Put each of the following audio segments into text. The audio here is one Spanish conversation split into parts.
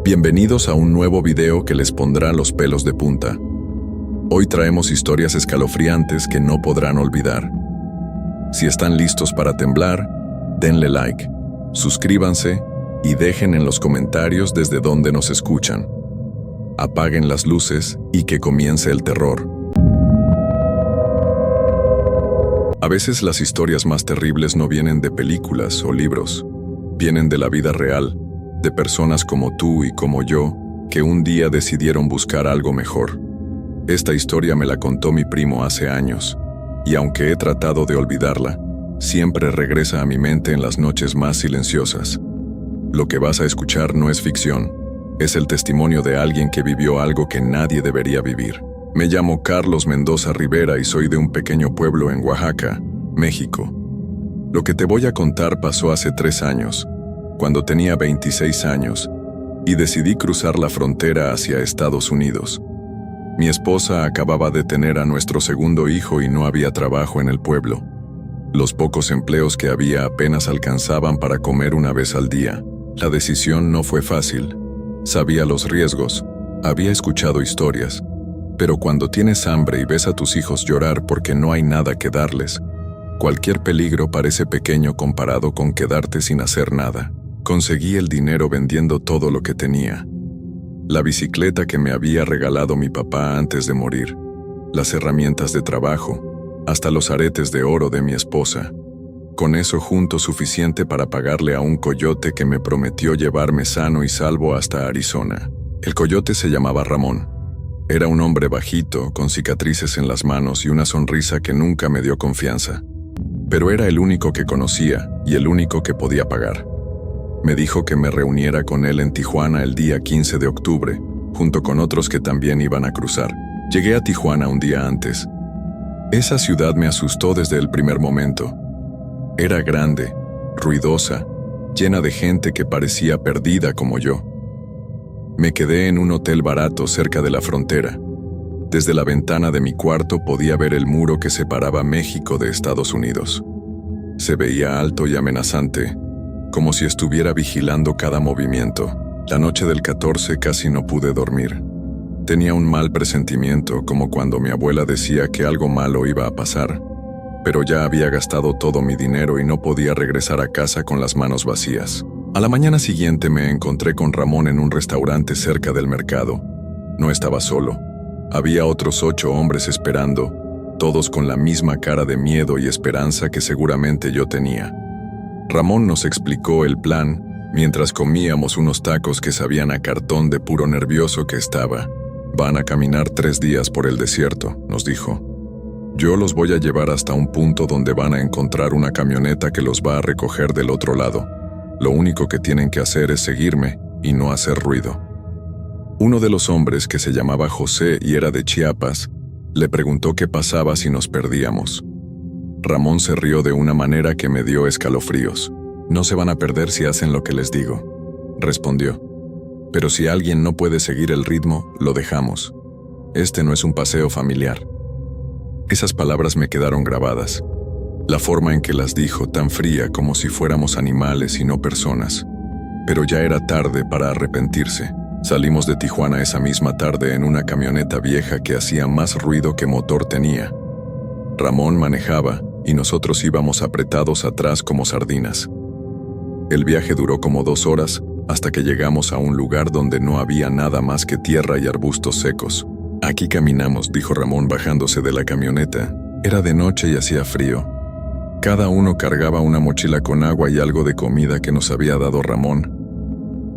Bienvenidos a un nuevo video que les pondrá los pelos de punta. Hoy traemos historias escalofriantes que no podrán olvidar. Si están listos para temblar, denle like, suscríbanse y dejen en los comentarios desde donde nos escuchan. Apaguen las luces y que comience el terror. A veces las historias más terribles no vienen de películas o libros, vienen de la vida real, de personas como tú y como yo, que un día decidieron buscar algo mejor. Esta historia me la contó mi primo hace años, y aunque he tratado de olvidarla, siempre regresa a mi mente en las noches más silenciosas. Lo que vas a escuchar no es ficción, es el testimonio de alguien que vivió algo que nadie debería vivir. Me llamo Carlos Mendoza Rivera y soy de un pequeño pueblo en Oaxaca, México. Lo que te voy a contar pasó hace 3 años, cuando tenía 26 años, y decidí cruzar la frontera hacia Estados Unidos. Mi esposa acababa de tener a nuestro segundo hijo y no había trabajo en el pueblo. Los pocos empleos que había apenas alcanzaban para comer una vez al día. La decisión no fue fácil. Sabía los riesgos, había escuchado historias, pero cuando tienes hambre y ves a tus hijos llorar porque no hay nada que darles, cualquier peligro parece pequeño comparado con quedarte sin hacer nada. Conseguí el dinero vendiendo todo lo que tenía. La bicicleta que me había regalado mi papá antes de morir, las herramientas de trabajo, hasta los aretes de oro de mi esposa. Con eso junto suficiente para pagarle a un coyote que me prometió llevarme sano y salvo hasta Arizona. El coyote se llamaba Ramón. Era un hombre bajito, con cicatrices en las manos y una sonrisa que nunca me dio confianza. Pero era el único que conocía y el único que podía pagar. Me dijo que me reuniera con él en Tijuana el día 15 de octubre, junto con otros que también iban a cruzar. Llegué a Tijuana un día antes. Esa ciudad me asustó desde el primer momento. Era grande, ruidosa, llena de gente que parecía perdida como yo. Me quedé en un hotel barato cerca de la frontera. Desde la ventana de mi cuarto podía ver el muro que separaba México de Estados Unidos. Se veía alto y amenazante, como si estuviera vigilando cada movimiento. La noche del 14 casi no pude dormir. Tenía un mal presentimiento, como cuando mi abuela decía que algo malo iba a pasar. Pero ya había gastado todo mi dinero y no podía regresar a casa con las manos vacías. A la mañana siguiente me encontré con Ramón en un restaurante cerca del mercado. No estaba solo. Había otros 8 hombres esperando, todos con la misma cara de miedo y esperanza que seguramente yo tenía. Ramón nos explicó el plan mientras comíamos unos tacos que sabían a cartón de puro nervioso que estaba. Van a caminar 3 días por el desierto, nos dijo. Yo los voy a llevar hasta un punto donde van a encontrar una camioneta que los va a recoger del otro lado. Lo único que tienen que hacer es seguirme y no hacer ruido. Uno de los hombres, que se llamaba José y era de Chiapas, le preguntó qué pasaba si nos perdíamos. Ramón se rió de una manera que me dio escalofríos. No se van a perder si hacen lo que les digo, respondió. Pero si alguien no puede seguir el ritmo, lo dejamos. Este no es un paseo familiar. Esas palabras me quedaron grabadas. La forma en que las dijo, tan fría como si fuéramos animales y no personas. Pero ya era tarde para arrepentirse. Salimos de Tijuana esa misma tarde en una camioneta vieja que hacía más ruido que motor tenía. Ramón manejaba y nosotros íbamos apretados atrás como sardinas. El viaje duró como 2 horas hasta que llegamos a un lugar donde no había nada más que tierra y arbustos secos. Aquí caminamos, dijo Ramón bajándose de la camioneta. Era de noche y hacía frío. Cada uno cargaba una mochila con agua y algo de comida que nos había dado Ramón.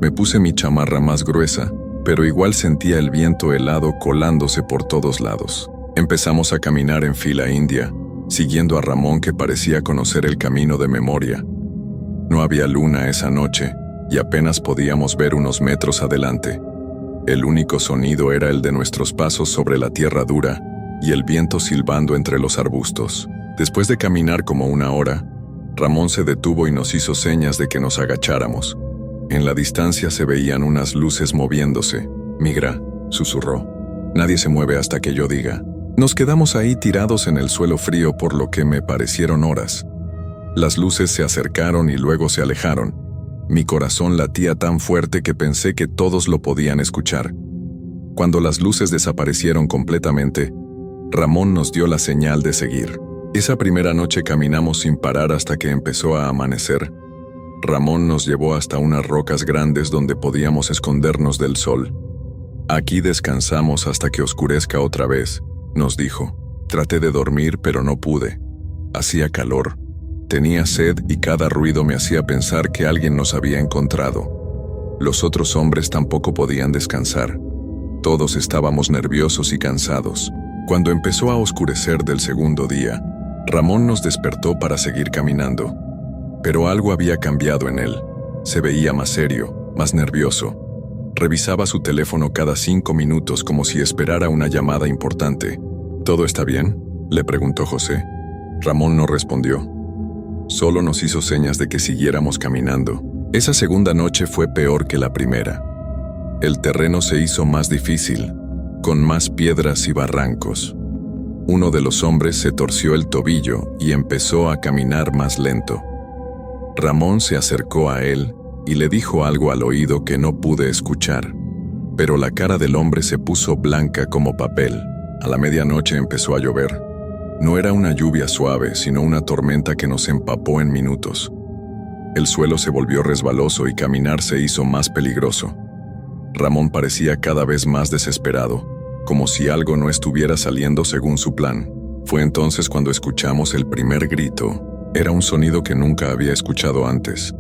Me puse mi chamarra más gruesa, pero igual sentía el viento helado colándose por todos lados. Empezamos a caminar en fila india, siguiendo a Ramón, que parecía conocer el camino de memoria. No había luna esa noche y apenas podíamos ver unos metros adelante. El único sonido era el de nuestros pasos sobre la tierra dura y el viento silbando entre los arbustos. Después de caminar como 1 hora, Ramón se detuvo y nos hizo señas de que nos agacháramos. En la distancia se veían unas luces moviéndose. «Migra», susurró. «Nadie se mueve hasta que yo diga». Nos quedamos ahí tirados en el suelo frío por lo que me parecieron horas. Las luces se acercaron y luego se alejaron. Mi corazón latía tan fuerte que pensé que todos lo podían escuchar. Cuando las luces desaparecieron completamente, Ramón nos dio la señal de seguir. Esa primera noche caminamos sin parar hasta que empezó a amanecer. Ramón nos llevó hasta unas rocas grandes donde podíamos escondernos del sol. Aquí descansamos hasta que oscurezca otra vez, nos dijo. Traté de dormir, pero no pude. Hacía calor. Tenía sed y cada ruido me hacía pensar que alguien nos había encontrado. Los otros hombres tampoco podían descansar. Todos estábamos nerviosos y cansados. Cuando empezó a oscurecer del segundo día, Ramón nos despertó para seguir caminando. Pero algo había cambiado en él. Se veía más serio, más nervioso. Revisaba su teléfono cada 5 minutos como si esperara una llamada importante. ¿Todo está bien?, le preguntó José. Ramón no respondió. Solo nos hizo señas de que siguiéramos caminando. Esa segunda noche fue peor que la primera. El terreno se hizo más difícil, con más piedras y barrancos. Uno de los hombres se torció el tobillo y empezó a caminar más lento. Ramón se acercó a él y le dijo algo al oído que no pude escuchar, pero la cara del hombre se puso blanca como papel. A la medianoche empezó a llover. No era una lluvia suave, sino una tormenta que nos empapó en minutos. El suelo se volvió resbaloso y caminar se hizo más peligroso. Ramón parecía cada vez más desesperado, como si algo no estuviera saliendo según su plan. Fue entonces cuando escuchamos el primer grito. Era un sonido que nunca había escuchado antes.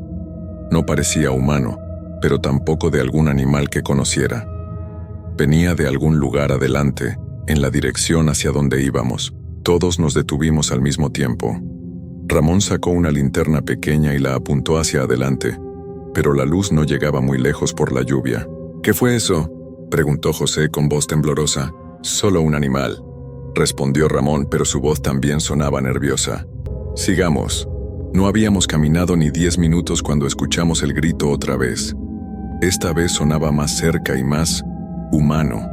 No parecía humano, pero tampoco de algún animal que conociera. Venía de algún lugar adelante, en la dirección hacia donde íbamos. Todos nos detuvimos al mismo tiempo. Ramón sacó una linterna pequeña y la apuntó hacia adelante, pero la luz no llegaba muy lejos por la lluvia. ¿Qué fue eso?, preguntó José con voz temblorosa. Solo un animal, respondió Ramón, pero su voz también sonaba nerviosa. Sigamos. No habíamos caminado ni 10 minutos cuando escuchamos el grito otra vez. Esta vez sonaba más cerca y más humano,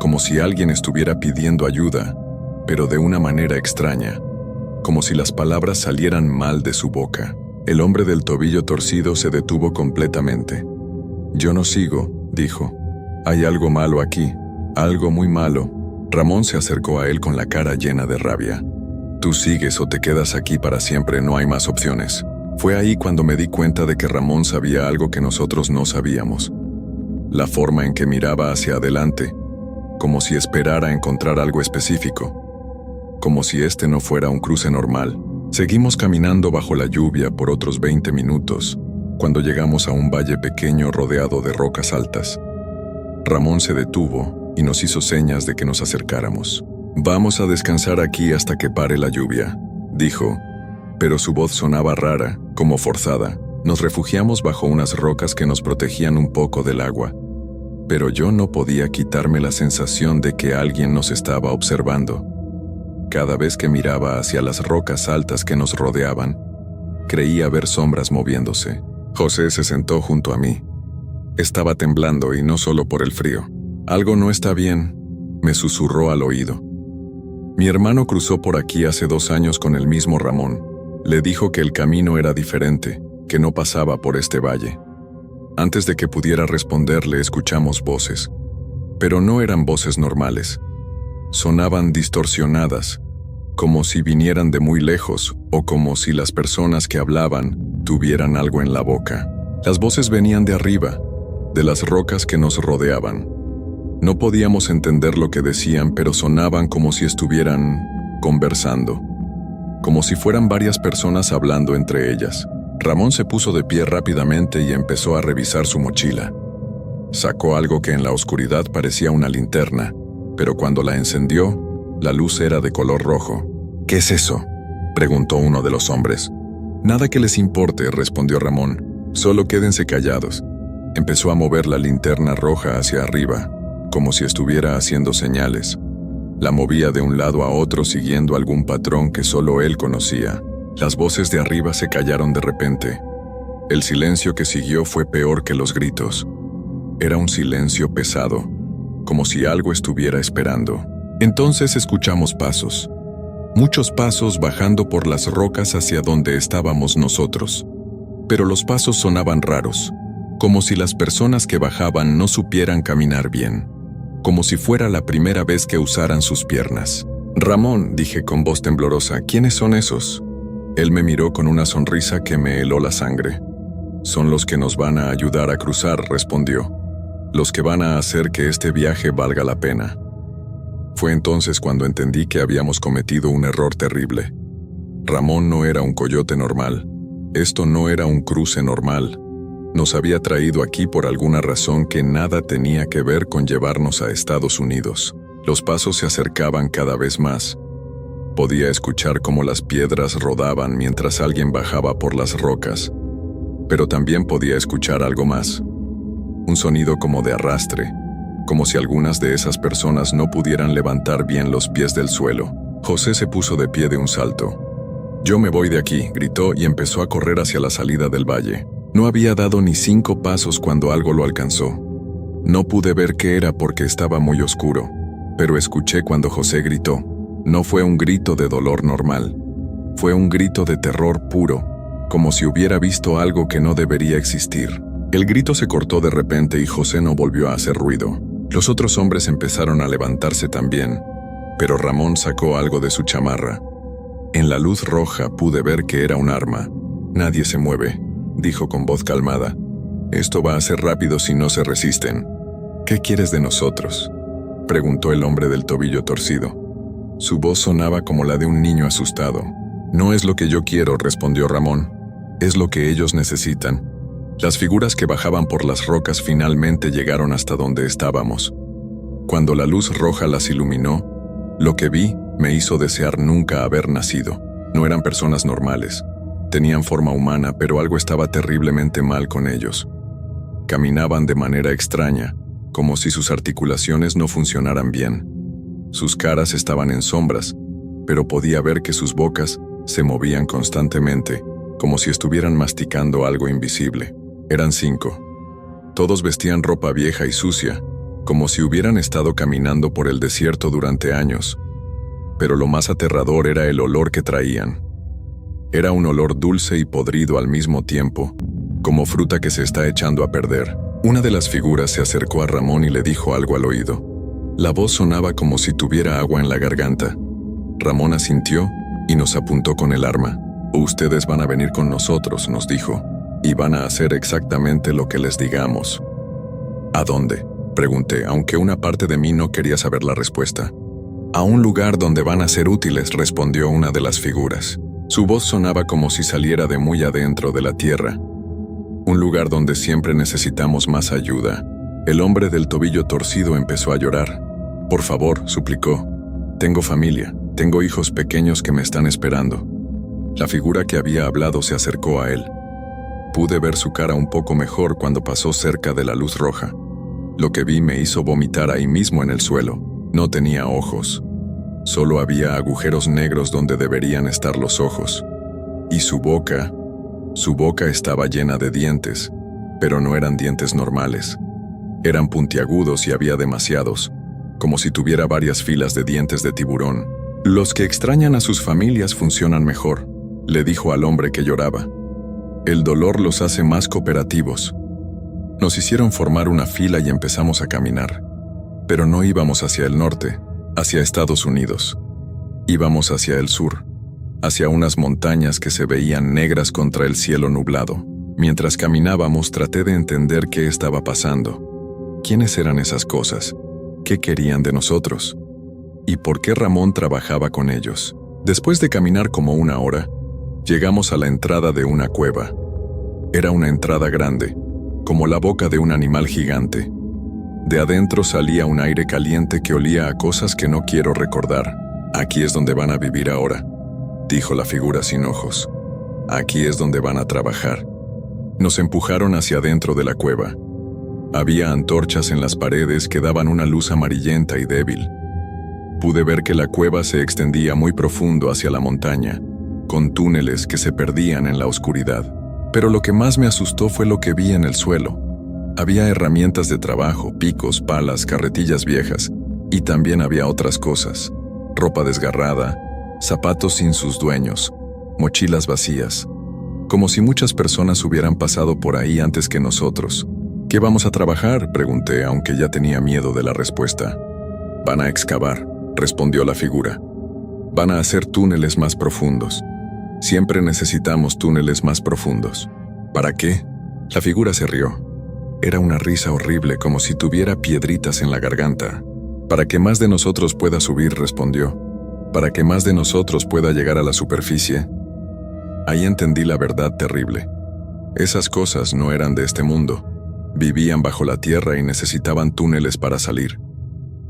como si alguien estuviera pidiendo ayuda, pero de una manera extraña, como si las palabras salieran mal de su boca. El hombre del tobillo torcido se detuvo completamente. «Yo no sigo», dijo. «Hay algo malo aquí, algo muy malo». Ramón se acercó a él con la cara llena de rabia. «Tú sigues o te quedas aquí para siempre, no hay más opciones». Fue ahí cuando me di cuenta de que Ramón sabía algo que nosotros no sabíamos. La forma en que miraba hacia adelante, como si esperara encontrar algo específico. Como si este no fuera un cruce normal. Seguimos caminando bajo la lluvia por otros 20 minutos, cuando llegamos a un valle pequeño rodeado de rocas altas. Ramón se detuvo y nos hizo señas de que nos acercáramos. «Vamos a descansar aquí hasta que pare la lluvia», dijo, pero su voz sonaba rara, como forzada. Nos refugiamos bajo unas rocas que nos protegían un poco del agua, pero yo no podía quitarme la sensación de que alguien nos estaba observando. Cada vez que miraba hacia las rocas altas que nos rodeaban, creía ver sombras moviéndose. José se sentó junto a mí. Estaba temblando y no solo por el frío. «Algo no está bien», me susurró al oído. «Mi hermano cruzó por aquí hace 2 años con el mismo Ramón. Le dijo que el camino era diferente, que no pasaba por este valle». Antes de que pudiera responderle, escuchamos voces. Pero no eran voces normales. Sonaban distorsionadas, como si vinieran de muy lejos o como si las personas que hablaban tuvieran algo en la boca. Las voces venían de arriba, de las rocas que nos rodeaban. No podíamos entender lo que decían, pero sonaban como si estuvieran conversando, como si fueran varias personas hablando entre ellas. Ramón se puso de pie rápidamente y empezó a revisar su mochila. Sacó algo que en la oscuridad parecía una linterna, pero cuando la encendió, la luz era de color rojo. «¿Qué es eso?», preguntó uno de los hombres. «Nada que les importe», respondió Ramón. «Solo quédense callados». Empezó a mover la linterna roja hacia arriba, como si estuviera haciendo señales. La movía de un lado a otro siguiendo algún patrón que solo él conocía. Las voces de arriba se callaron de repente. El silencio que siguió fue peor que los gritos. Era un silencio pesado, como si algo estuviera esperando. Entonces escuchamos pasos. Muchos pasos bajando por las rocas hacia donde estábamos nosotros. pero los pasos sonaban raros, como si las personas que bajaban no supieran caminar bien, como si fuera la primera vez que usaran sus piernas. «Ramón», dije con voz temblorosa, «¿quiénes son esos?». Él me miró con una sonrisa que me heló la sangre. «Son los que nos van a ayudar a cruzar», respondió. «Los que van a hacer que este viaje valga la pena». Fue entonces cuando entendí que habíamos cometido un error terrible. Ramón no era un coyote normal. Esto no era un cruce normal. Nos había traído aquí por alguna razón que nada tenía que ver con llevarnos a Estados Unidos. Los pasos se acercaban cada vez más. Podía escuchar cómo las piedras rodaban mientras alguien bajaba por las rocas. Pero también podía escuchar algo más. Un sonido como de arrastre, como si algunas de esas personas no pudieran levantar bien los pies del suelo. José se puso de pie de un salto. «Yo me voy de aquí», gritó y empezó a correr hacia la salida del valle. No había dado ni 5 pasos cuando algo lo alcanzó. No pude ver qué era porque estaba muy oscuro, pero escuché cuando José gritó. No fue un grito de dolor normal. Fue un grito de terror puro, como si hubiera visto algo que no debería existir. El grito se cortó de repente y José no volvió a hacer ruido. Los otros hombres empezaron a levantarse también, pero Ramón sacó algo de su chamarra. En la luz roja pude ver que era un arma. «Nadie se mueve», dijo con voz calmada. «Esto va a ser rápido si no se resisten». «¿Qué quieres de nosotros?», preguntó el hombre del tobillo torcido. Su voz sonaba como la de un niño asustado. «No es lo que yo quiero», respondió Ramón. «Es lo que ellos necesitan». Las figuras que bajaban por las rocas finalmente llegaron hasta donde estábamos. Cuando la luz roja las iluminó, lo que vi me hizo desear nunca haber nacido. No eran personas normales. Tenían forma humana, pero algo estaba terriblemente mal con ellos. Caminaban de manera extraña, como si sus articulaciones no funcionaran bien. Sus caras estaban en sombras, pero podía ver que sus bocas se movían constantemente, como si estuvieran masticando algo invisible. Eran 5. Todos vestían ropa vieja y sucia, como si hubieran estado caminando por el desierto durante años. Pero lo más aterrador era el olor que traían. Era un olor dulce y podrido al mismo tiempo, como fruta que se está echando a perder. Una de las figuras se acercó a Ramón y le dijo algo al oído. La voz sonaba como si tuviera agua en la garganta. Ramón asintió y nos apuntó con el arma. «Ustedes van a venir con nosotros», nos dijo, «y van a hacer exactamente lo que les digamos». «¿A dónde?», pregunté, aunque una parte de mí no quería saber la respuesta. «A un lugar donde van a ser útiles», respondió una de las figuras. Su voz sonaba como si saliera de muy adentro de la tierra. «Un lugar donde siempre necesitamos más ayuda». El hombre del tobillo torcido empezó a llorar. «Por favor», suplicó. «Tengo familia, tengo hijos pequeños que me están esperando». La figura que había hablado se acercó a él. Pude ver su cara un poco mejor cuando pasó cerca de la luz roja. Lo que vi me hizo vomitar ahí mismo en el suelo. No tenía ojos. Solo había agujeros negros donde deberían estar los ojos. Y su boca estaba llena de dientes, pero no eran dientes normales. Eran puntiagudos y había demasiados, como si tuviera varias filas de dientes de tiburón. «Los que extrañan a sus familias funcionan mejor», le dijo al hombre que lloraba. «El dolor los hace más cooperativos». Nos hicieron formar una fila y empezamos a caminar. Pero no íbamos hacia el norte, hacia Estados Unidos. Íbamos hacia el sur, hacia unas montañas que se veían negras contra el cielo nublado. Mientras caminábamos traté de entender qué estaba pasando. ¿Quiénes eran esas cosas? ¿Qué querían de nosotros? ¿Y por qué Ramón trabajaba con ellos? Después de caminar como 1 hora, llegamos a la entrada de una cueva. Era una entrada grande, como la boca de un animal gigante. De adentro salía un aire caliente que olía a cosas que no quiero recordar. «Aquí es donde van a vivir ahora», dijo la figura sin ojos. «Aquí es donde van a trabajar». Nos empujaron hacia adentro de la cueva. Había antorchas en las paredes que daban una luz amarillenta y débil. Pude ver que la cueva se extendía muy profundo hacia la montaña, con túneles que se perdían en la oscuridad. Pero lo que más me asustó fue lo que vi en el suelo. Había herramientas de trabajo, picos, palas, carretillas viejas, y también había otras cosas. Ropa desgarrada, zapatos sin sus dueños, mochilas vacías. como si muchas personas hubieran pasado por ahí antes que nosotros. ¿Qué vamos a trabajar?, pregunté, aunque ya tenía miedo de la respuesta. Van a excavar, respondió la figura. Van a hacer túneles más profundos. Siempre necesitamos túneles más profundos. ¿Para qué? La figura se rió. Era una risa horrible, como si tuviera piedritas en la garganta. Para que más de nosotros pueda subir, respondió. Para que más de nosotros pueda llegar a la superficie. Ahí entendí la verdad terrible. Esas cosas no eran de este mundo. Vivían bajo la tierra y necesitaban túneles para salir.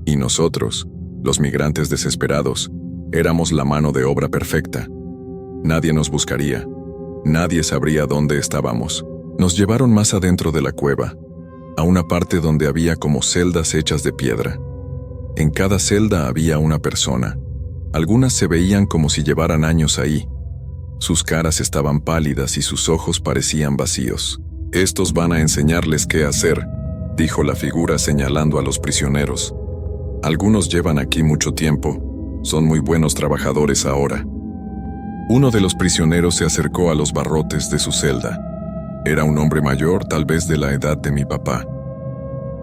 Y nosotros, los migrantes desesperados, éramos la mano de obra perfecta. Nadie nos buscaría. Nadie sabría dónde estábamos. Nos llevaron más adentro de la cueva, a una parte donde había como celdas hechas de piedra. En cada celda había una persona. Algunas se veían como si llevaran años ahí. Sus caras estaban pálidas y sus ojos parecían vacíos. «Estos van a enseñarles qué hacer», dijo la figura señalando a los prisioneros. «Algunos llevan aquí mucho tiempo. Son muy buenos trabajadores ahora». Uno de los prisioneros se acercó a los barrotes de su celda. Era un hombre mayor, tal vez de la edad de mi papá.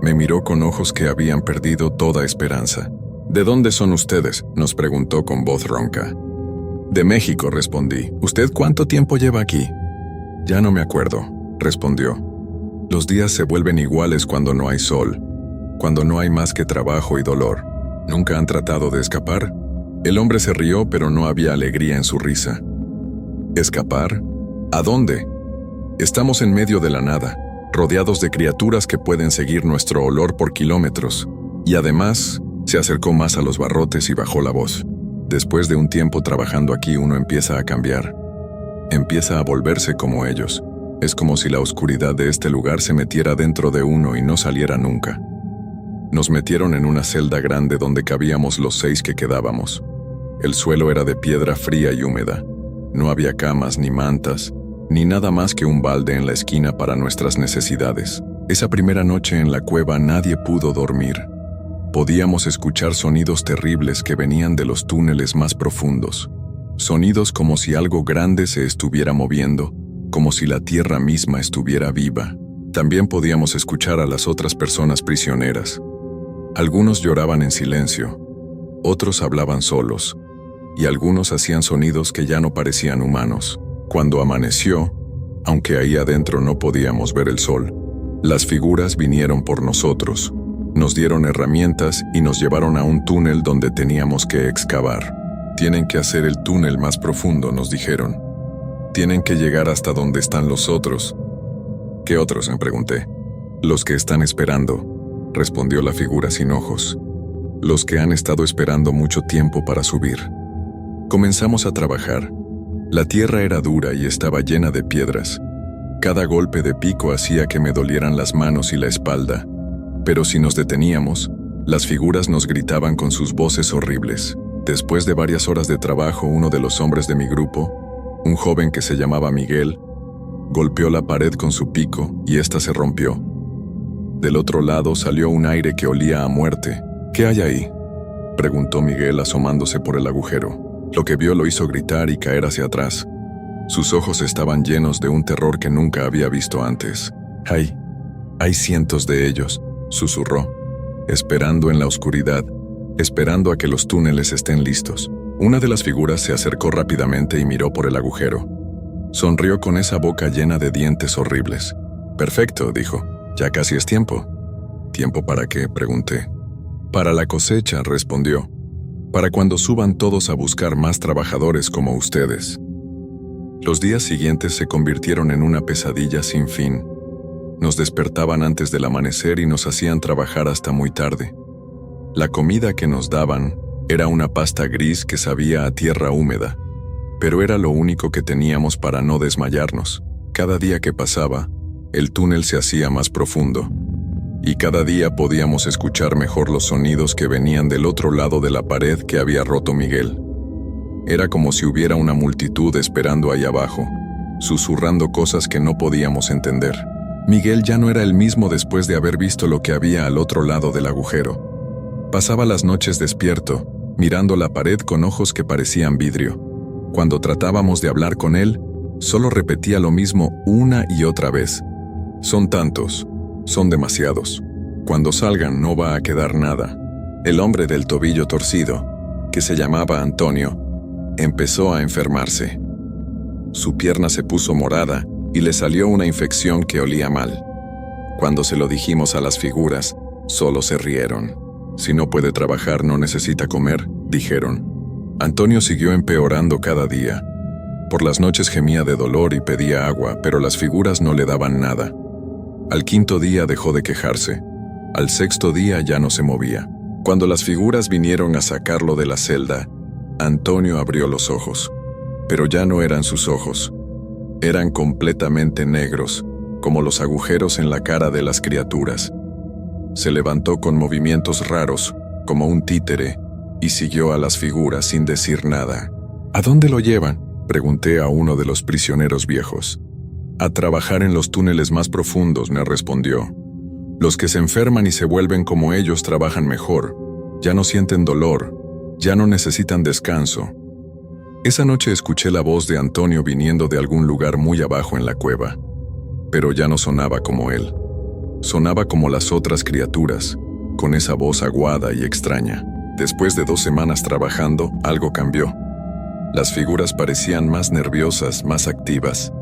Me miró con ojos que habían perdido toda esperanza. «¿De dónde son ustedes?», nos preguntó con voz ronca. «De México», respondí. «¿Usted cuánto tiempo lleva aquí?» «Ya no me acuerdo», respondió. «Los días se vuelven iguales cuando no hay sol, cuando no hay más que trabajo y dolor. ¿Nunca han tratado de escapar?» El hombre se rió, pero no había alegría en su risa. ¿Escapar? ¿A dónde? Estamos en medio de la nada, rodeados de criaturas que pueden seguir nuestro olor por kilómetros. Y además, se acercó más a los barrotes y bajó la voz. Después de un tiempo trabajando aquí, uno empieza a cambiar. Empieza a volverse como ellos. Es como si la oscuridad de este lugar se metiera dentro de uno y no saliera nunca. Nos metieron en una celda grande donde cabíamos los 6 que quedábamos. El suelo era de piedra fría y húmeda. No había camas ni mantas, ni nada más que un balde en la esquina para nuestras necesidades. Esa primera noche en la cueva nadie pudo dormir. Podíamos escuchar sonidos terribles que venían de los túneles más profundos. Sonidos como si algo grande se estuviera moviendo, como si la tierra misma estuviera viva. También podíamos escuchar a las otras personas prisioneras. Algunos lloraban en silencio, otros hablaban solos, y algunos hacían sonidos que ya no parecían humanos. Cuando amaneció, aunque ahí adentro no podíamos ver el sol, las figuras vinieron por nosotros, nos dieron herramientas y nos llevaron a un túnel donde teníamos que excavar. «Tienen que hacer el túnel más profundo», nos dijeron. «Tienen que llegar hasta donde están los otros». «¿Qué otros?», me pregunté. «Los que están esperando», respondió la figura sin ojos. «Los que han estado esperando mucho tiempo para subir». Comenzamos a trabajar. La tierra era dura y estaba llena de piedras. Cada golpe de pico hacía que me dolieran las manos y la espalda. Pero si nos deteníamos, las figuras nos gritaban con sus voces horribles. Después de varias horas de trabajo, uno de los hombres de mi grupo, un joven que se llamaba Miguel, golpeó la pared con su pico y ésta se rompió. Del otro lado salió un aire que olía a muerte. «¿Qué hay ahí?», preguntó Miguel asomándose por el agujero. Lo que vio lo hizo gritar y caer hacia atrás. Sus ojos estaban llenos de un terror que nunca había visto antes. Hay cientos de ellos», susurró, esperando en la oscuridad, esperando a que los túneles estén listos. Una de las figuras se acercó rápidamente y miró por el agujero. Sonrió con esa boca llena de dientes horribles. «Perfecto», dijo. «Ya casi es tiempo». «¿Tiempo para qué?», pregunté. «Para la cosecha», respondió. «Para cuando suban todos a buscar más trabajadores como ustedes». Los días siguientes se convirtieron en una pesadilla sin fin. Nos despertaban antes del amanecer y nos hacían trabajar hasta muy tarde. La comida que nos daban era una pasta gris que sabía a tierra húmeda, pero era lo único que teníamos para no desmayarnos. Cada día que pasaba, el túnel se hacía más profundo, y cada día podíamos escuchar mejor los sonidos que venían del otro lado de la pared que había roto Miguel. Era como si hubiera una multitud esperando ahí abajo, susurrando cosas que no podíamos entender. Miguel ya no era el mismo después de haber visto lo que había al otro lado del agujero. Pasaba las noches despierto, mirando la pared con ojos que parecían vidrio. Cuando tratábamos de hablar con él, Solo repetía lo mismo una y otra vez. Son tantos, son demasiados. Cuando salgan no va a quedar nada. El hombre del tobillo torcido, que se llamaba Antonio, empezó a enfermarse. Su pierna se puso morada y le salió una infección que olía mal. Cuando se lo dijimos a las figuras, solo se rieron. Si no puede trabajar, no necesita comer, dijeron. Antonio siguió empeorando cada día. Por las noches gemía de dolor y pedía agua, pero las figuras no le daban nada. Al quinto día dejó de quejarse. Al sexto día ya no se movía. Cuando las figuras vinieron a sacarlo de la celda, Antonio abrió los ojos. Pero ya no eran sus ojos. Eran completamente negros, como los agujeros en la cara de las criaturas. Se levantó con movimientos raros, como un títere, y siguió a las figuras sin decir nada. ¿A dónde lo llevan?, pregunté a uno de los prisioneros viejos. A trabajar en los túneles más profundos, me respondió. Los que se enferman y se vuelven como ellos trabajan mejor, ya no sienten dolor, ya no necesitan descanso. Esa noche escuché la voz de Antonio viniendo de algún lugar muy abajo en la cueva, pero ya no sonaba como él. Sonaba como las otras criaturas, con esa voz aguada y extraña. Después de 2 semanas trabajando, algo cambió. Las figuras parecían más nerviosas, más activas.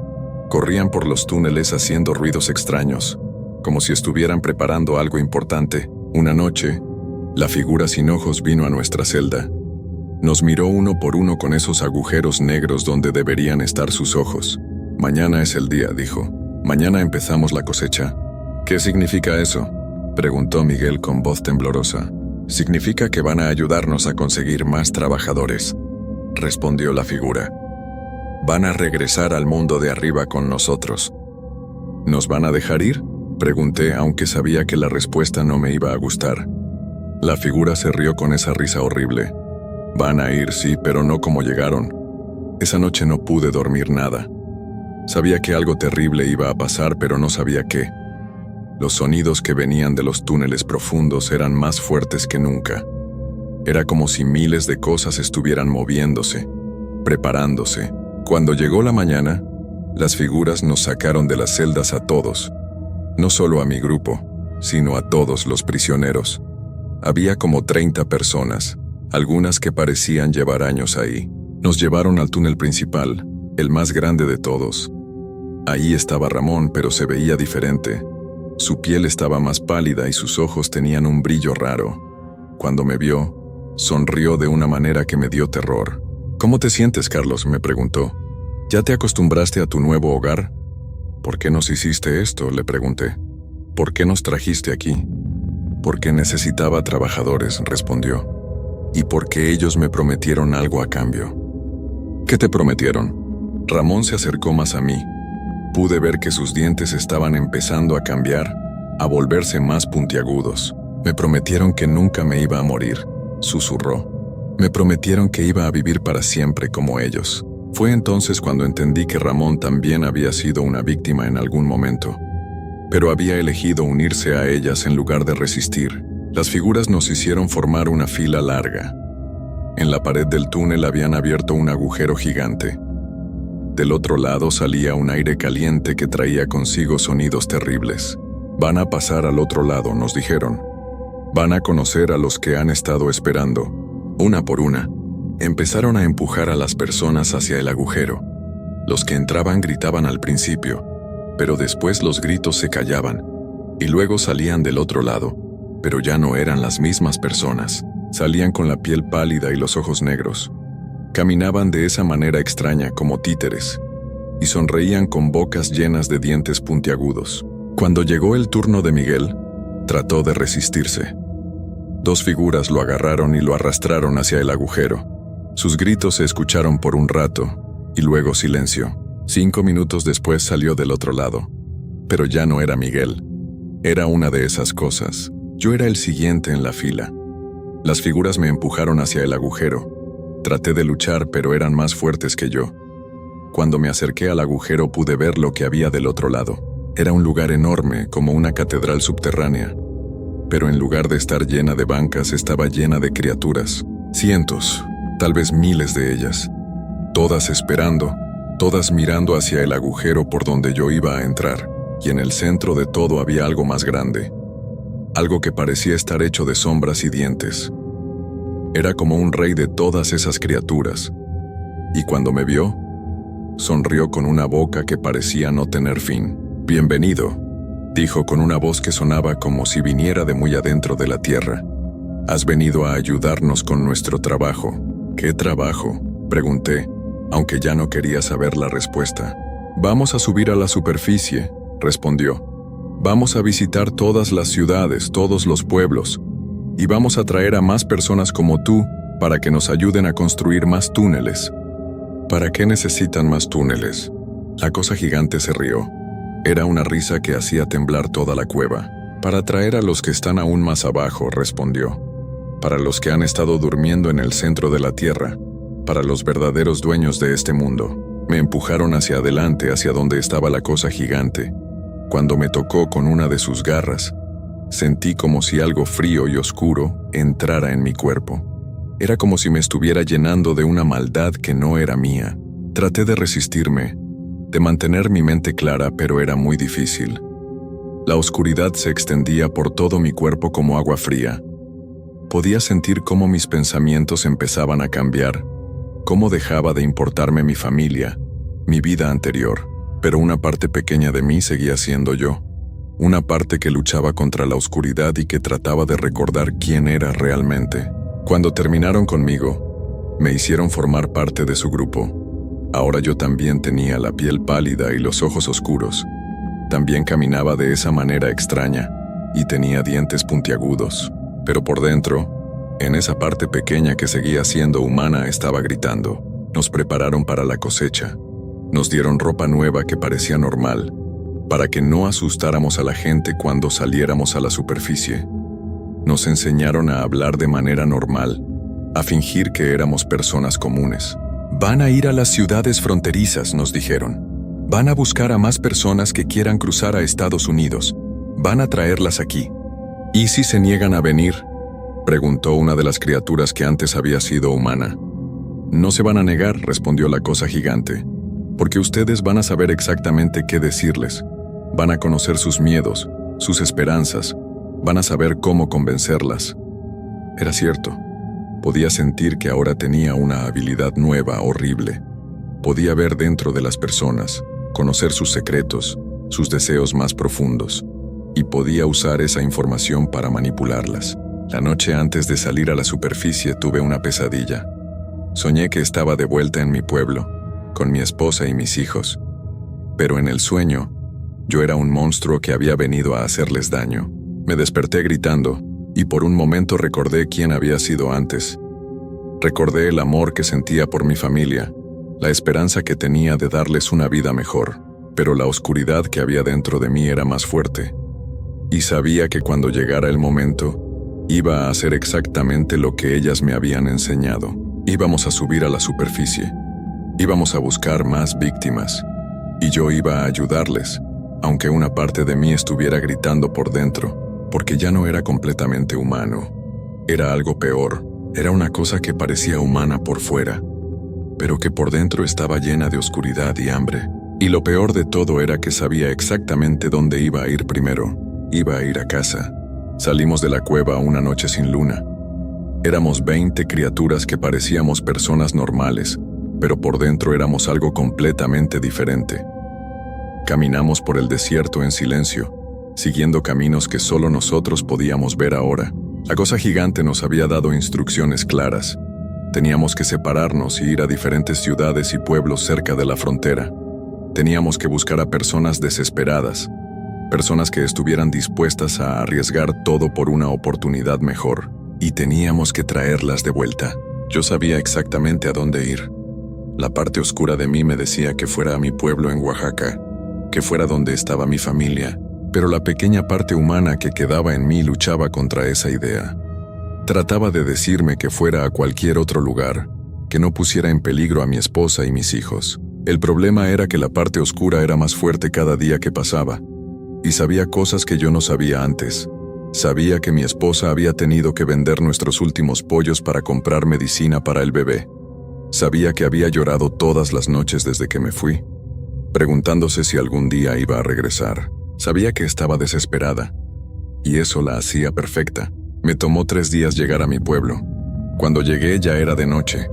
Corrían por los túneles haciendo ruidos extraños, como si estuvieran preparando algo importante. Una noche, la figura sin ojos vino a nuestra celda. Nos miró uno por uno con esos agujeros negros donde deberían estar sus ojos. Mañana es el día, dijo. Mañana empezamos la cosecha. ¿Qué significa eso?, preguntó Miguel con voz temblorosa. Significa que van a ayudarnos a conseguir más trabajadores, respondió la figura. Van a regresar al mundo de arriba con nosotros. ¿Nos van a dejar ir?, pregunté, aunque sabía que la respuesta no me iba a gustar. La figura se rió con esa risa horrible. Van a ir, sí, pero no como llegaron. Esa noche no pude dormir nada. Sabía que algo terrible iba a pasar, pero no sabía qué. Los sonidos que venían de los túneles profundos eran más fuertes que nunca. Era como si miles de cosas estuvieran moviéndose, preparándose. Cuando llegó la mañana, las figuras nos sacaron de las celdas a todos. No solo a mi grupo, sino a todos los prisioneros. Había como 30 personas, algunas que parecían llevar años ahí. Nos llevaron al túnel principal, el más grande de todos. Ahí estaba Ramón, pero se veía diferente. Su piel estaba más pálida y sus ojos tenían un brillo raro. Cuando me vio, sonrió de una manera que me dio terror. ¿Cómo te sientes, Carlos?, me preguntó. ¿Ya te acostumbraste a tu nuevo hogar? ¿Por qué nos hiciste esto?, le pregunté. ¿Por qué nos trajiste aquí? Porque necesitaba trabajadores, respondió. Y porque ellos me prometieron algo a cambio. ¿Qué te prometieron? Ramón se acercó más a mí. Pude ver que sus dientes estaban empezando a cambiar, a volverse más puntiagudos. Me prometieron que nunca me iba a morir, susurró. Me prometieron que iba a vivir para siempre como ellos. Fue entonces cuando entendí que Ramón también había sido una víctima en algún momento. Pero había elegido unirse a ellas en lugar de resistir. Las figuras nos hicieron formar una fila larga. En la pared del túnel habían abierto un agujero gigante. Del otro lado salía un aire caliente que traía consigo sonidos terribles. Van a pasar al otro lado, nos dijeron. Van a conocer a los que han estado esperando. Una por una, empezaron a empujar a las personas hacia el agujero. Los que entraban gritaban al principio, pero después los gritos se callaban, y luego salían del otro lado, pero ya no eran las mismas personas. Salían con la piel pálida y los ojos negros. Caminaban de esa manera extraña como títeres, y sonreían con bocas llenas de dientes puntiagudos. Cuando llegó el turno de Miguel, trató de resistirse. 2 figuras lo agarraron y lo arrastraron hacia el agujero. Sus gritos se escucharon por un rato, y luego silencio. 5 minutos después salió del otro lado. Pero ya no era Miguel. Era una de esas cosas. Yo era el siguiente en la fila. Las figuras me empujaron hacia el agujero. Traté de luchar, pero eran más fuertes que yo. Cuando me acerqué al agujero pude ver lo que había del otro lado. Era un lugar enorme, como una catedral subterránea. Pero en lugar de estar llena de bancas, estaba llena de criaturas. Cientos, tal vez miles de ellas. Todas esperando, todas mirando hacia el agujero por donde yo iba a entrar, y en el centro de todo había algo más grande, algo que parecía estar hecho de sombras y dientes. Era como un rey de todas esas criaturas, y cuando me vio, sonrió con una boca que parecía no tener fin. «Bienvenido», dijo con una voz que sonaba como si viniera de muy adentro de la tierra. «Has venido a ayudarnos con nuestro trabajo». «¿Qué trabajo?», pregunté, aunque ya no quería saber la respuesta. «Vamos a subir a la superficie», respondió. «Vamos a visitar todas las ciudades, todos los pueblos, y vamos a traer a más personas como tú para que nos ayuden a construir más túneles». «¿Para qué necesitan más túneles?». La cosa gigante se rió. Era una risa que hacía temblar toda la cueva. «Para traer a los que están aún más abajo», respondió. «Para los que han estado durmiendo en el centro de la tierra, para los verdaderos dueños de este mundo». Me empujaron hacia adelante, hacia donde estaba la cosa gigante. Cuando me tocó con una de sus garras, sentí como si algo frío y oscuro entrara en mi cuerpo. Era como si me estuviera llenando de una maldad que no era mía. Traté de resistirme, de mantener mi mente clara, pero era muy difícil. La oscuridad se extendía por todo mi cuerpo como agua fría. Podía sentir cómo mis pensamientos empezaban a cambiar, cómo dejaba de importarme mi familia, mi vida anterior, pero una parte pequeña de mí seguía siendo yo. Una parte que luchaba contra la oscuridad y que trataba de recordar quién era realmente. Cuando terminaron conmigo, me hicieron formar parte de su grupo. Ahora yo también tenía la piel pálida y los ojos oscuros. También caminaba de esa manera extraña y tenía dientes puntiagudos. Pero por dentro, en esa parte pequeña que seguía siendo humana, estaba gritando. Nos prepararon para la cosecha. Nos dieron ropa nueva que parecía normal, para que no asustáramos a la gente cuando saliéramos a la superficie. Nos enseñaron a hablar de manera normal, a fingir que éramos personas comunes. «Van a ir a las ciudades fronterizas», nos dijeron. «Van a buscar a más personas que quieran cruzar a Estados Unidos. Van a traerlas aquí». «¿Y si se niegan a venir?», preguntó una de las criaturas que antes había sido humana. «No se van a negar», respondió la cosa gigante, «porque ustedes van a saber exactamente qué decirles. Van a conocer sus miedos, sus esperanzas. Van a saber cómo convencerlas». Era cierto. Podía sentir que ahora tenía una habilidad nueva, horrible. Podía ver dentro de las personas, conocer sus secretos, sus deseos más profundos, y podía usar esa información para manipularlas. La noche antes de salir a la superficie tuve una pesadilla. Soñé que estaba de vuelta en mi pueblo, con mi esposa y mis hijos. Pero en el sueño, yo era un monstruo que había venido a hacerles daño. Me desperté gritando, y por un momento recordé quién había sido antes. Recordé el amor que sentía por mi familia, la esperanza que tenía de darles una vida mejor, pero la oscuridad que había dentro de mí era más fuerte. Y sabía que cuando llegara el momento, iba a hacer exactamente lo que ellas me habían enseñado. Íbamos a subir a la superficie. Íbamos a buscar más víctimas. Y yo iba a ayudarles, aunque una parte de mí estuviera gritando por dentro, porque ya no era completamente humano. Era algo peor. Era una cosa que parecía humana por fuera, pero que por dentro estaba llena de oscuridad y hambre. Y lo peor de todo era que sabía exactamente dónde iba a ir primero. Iba a ir a casa. Salimos de la cueva una noche sin luna. Éramos 20 criaturas que parecíamos personas normales, pero por dentro éramos algo completamente diferente. Caminamos por el desierto en silencio, siguiendo caminos que solo nosotros podíamos ver ahora. La cosa gigante nos había dado instrucciones claras. Teníamos que separarnos y ir a diferentes ciudades y pueblos cerca de la frontera. Teníamos que buscar a personas desesperadas, personas que estuvieran dispuestas a arriesgar todo por una oportunidad mejor, y teníamos que traerlas de vuelta. Yo sabía exactamente a dónde ir. La parte oscura de mí me decía que fuera a mi pueblo en Oaxaca, que fuera donde estaba mi familia, pero la pequeña parte humana que quedaba en mí luchaba contra esa idea. Trataba de decirme que fuera a cualquier otro lugar, que no pusiera en peligro a mi esposa y mis hijos. El problema era que la parte oscura era más fuerte cada día que pasaba, y sabía cosas que yo no sabía antes. Sabía que mi esposa había tenido que vender nuestros últimos pollos para comprar medicina para el bebé. Sabía que había llorado todas las noches desde que me fui, preguntándose si algún día iba a regresar. Sabía que estaba desesperada, y eso la hacía perfecta. Me tomó 3 días llegar a mi pueblo. Cuando llegué ya era de noche.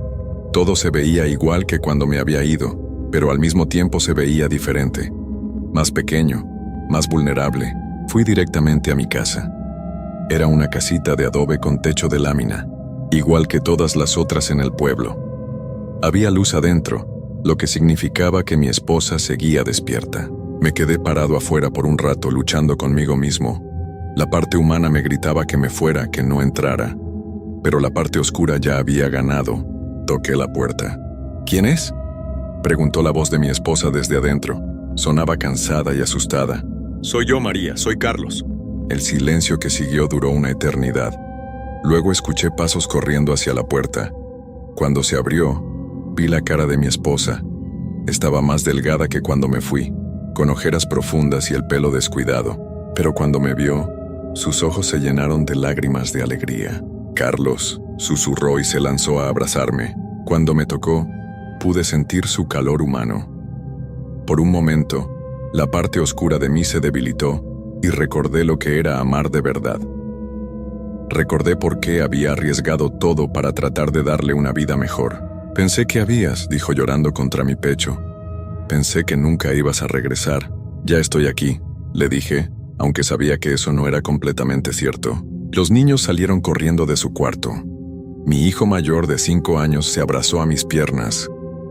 Todo se veía igual que cuando me había ido, pero al mismo tiempo se veía diferente. Más pequeño, más vulnerable. Fui directamente a mi casa. Era una casita de adobe con techo de lámina, igual que todas las otras en el pueblo. Había luz adentro, lo que significaba que mi esposa seguía despierta. Me quedé parado afuera por un rato luchando conmigo mismo. La parte humana me gritaba que me fuera, que no entrara, pero la parte oscura ya había ganado. Toqué la puerta. ¿Quién es?, preguntó la voz de mi esposa desde adentro. Sonaba cansada y asustada. Soy yo, María, soy Carlos. El silencio que siguió duró una eternidad. Luego escuché pasos corriendo hacia la puerta. Cuando se abrió, vi la cara de mi esposa. Estaba más delgada que cuando me fui, con ojeras profundas y el pelo descuidado. Pero cuando me vio, sus ojos se llenaron de lágrimas de alegría. Carlos, susurró y se lanzó a abrazarme. Cuando me tocó, pude sentir su calor humano. Por un momento, la parte oscura de mí se debilitó y recordé lo que era amar de verdad. Recordé por qué había arriesgado todo para tratar de darle una vida mejor. Pensé que habías, dijo llorando contra mi pecho. Pensé que nunca ibas a regresar. Ya estoy aquí, le dije, aunque sabía que eso no era completamente cierto. Los niños salieron corriendo de su cuarto. Mi hijo mayor de 5 años se abrazó a mis piernas.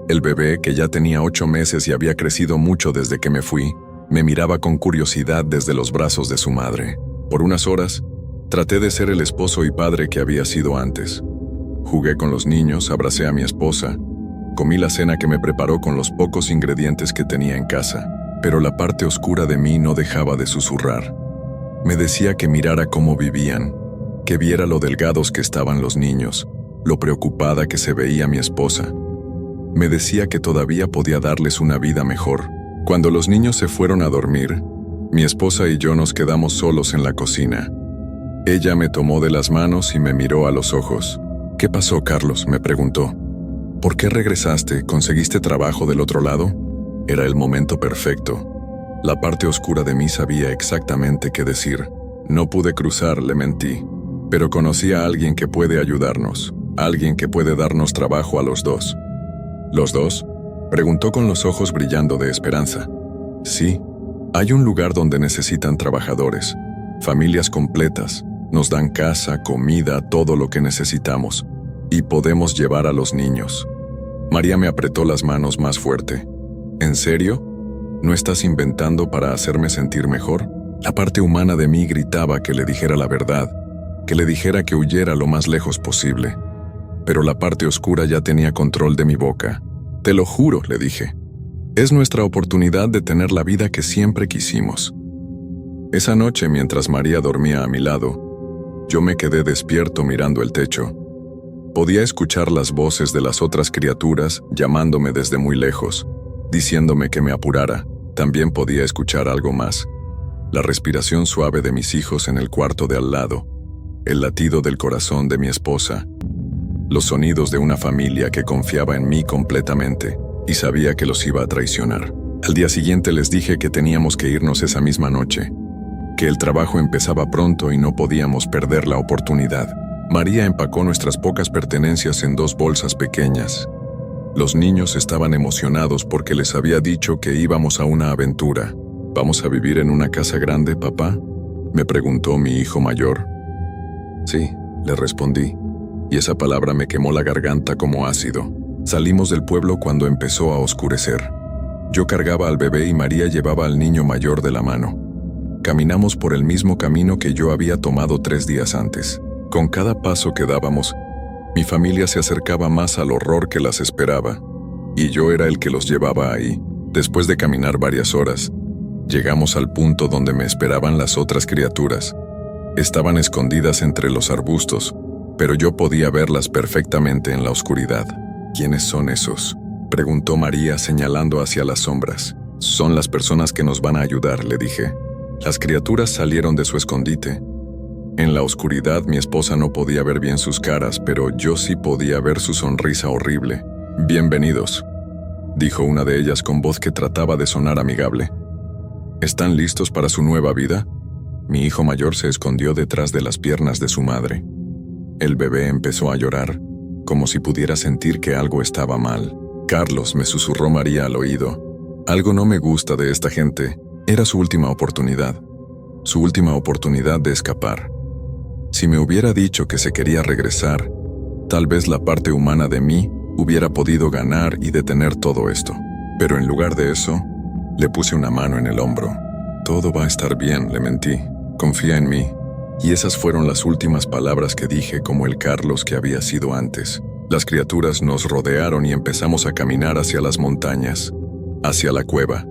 El bebé, que ya tenía 8 meses y había crecido mucho desde que me fui, me miraba con curiosidad desde los brazos de su madre. Por unas horas, traté de ser el esposo y padre que había sido antes. Jugué con los niños, abracé a mi esposa, comí la cena que me preparó con los pocos ingredientes que tenía en casa, pero la parte oscura de mí no dejaba de susurrar. Me decía que mirara cómo vivían, que viera lo delgados que estaban los niños, lo preocupada que se veía mi esposa. Me decía que todavía podía darles una vida mejor. Cuando los niños se fueron a dormir, mi esposa y yo nos quedamos solos en la cocina. Ella me tomó de las manos y me miró a los ojos. «¿Qué pasó, Carlos?», me preguntó. «¿Por qué regresaste? ¿Conseguiste trabajo del otro lado?». Era el momento perfecto. La parte oscura de mí sabía exactamente qué decir. No pude cruzar, le mentí. Pero conocí a alguien que puede ayudarnos, alguien que puede darnos trabajo a los dos. ¿Los dos?, preguntó con los ojos brillando de esperanza. Sí, hay un lugar donde necesitan trabajadores, familias completas. Nos dan casa, comida, todo lo que necesitamos, y podemos llevar a los niños. María me apretó las manos más fuerte. ¿En serio? ¿No estás inventando para hacerme sentir mejor? La parte humana de mí gritaba que le dijera la verdad, que le dijera que huyera lo más lejos posible. Pero la parte oscura ya tenía control de mi boca. «Te lo juro», le dije. «Es nuestra oportunidad de tener la vida que siempre quisimos». Esa noche, mientras María dormía a mi lado, yo me quedé despierto mirando el techo. Podía escuchar las voces de las otras criaturas llamándome desde muy lejos, diciéndome que me apurara. También podía escuchar algo más: la respiración suave de mis hijos en el cuarto de al lado, el latido del corazón de mi esposa, los sonidos de una familia que confiaba en mí completamente y sabía que los iba a traicionar. Al día siguiente les dije que teníamos que irnos esa misma noche, que el trabajo empezaba pronto y no podíamos perder la oportunidad. María empacó nuestras pocas pertenencias en 2 bolsas pequeñas. Los niños estaban emocionados porque les había dicho que íbamos a una aventura. «¿Vamos a vivir en una casa grande, papá?», me preguntó mi hijo mayor. «Sí», le respondí, y esa palabra me quemó la garganta como ácido. Salimos del pueblo cuando empezó a oscurecer. Yo cargaba al bebé y María llevaba al niño mayor de la mano. Caminamos por el mismo camino que yo había tomado 3 días antes. Con cada paso que dábamos, mi familia se acercaba más al horror que las esperaba, y yo era el que los llevaba ahí. Después de caminar varias horas, llegamos al punto donde me esperaban las otras criaturas. Estaban escondidas entre los arbustos, pero yo podía verlas perfectamente en la oscuridad. «¿Quiénes son esos?», preguntó María señalando hacia las sombras. «Son las personas que nos van a ayudar», le dije. Las criaturas salieron de su escondite. En la oscuridad mi esposa no podía ver bien sus caras, pero yo sí podía ver su sonrisa horrible. Bienvenidos, dijo una de ellas con voz que trataba de sonar amigable. ¿Están listos para su nueva vida? Mi hijo mayor se escondió detrás de las piernas de su madre. El bebé empezó a llorar, como si pudiera sentir que algo estaba mal. Carlos, me susurró María al oído. Algo no me gusta de esta gente. Era su última oportunidad. Su última oportunidad de escapar. Si me hubiera dicho que se quería regresar, tal vez la parte humana de mí hubiera podido ganar y detener todo esto. Pero en lugar de eso, le puse una mano en el hombro. Todo va a estar bien, le mentí. Confía en mí. Y esas fueron las últimas palabras que dije como el Carlos que había sido antes. Las criaturas nos rodearon y empezamos a caminar hacia las montañas, hacia la cueva,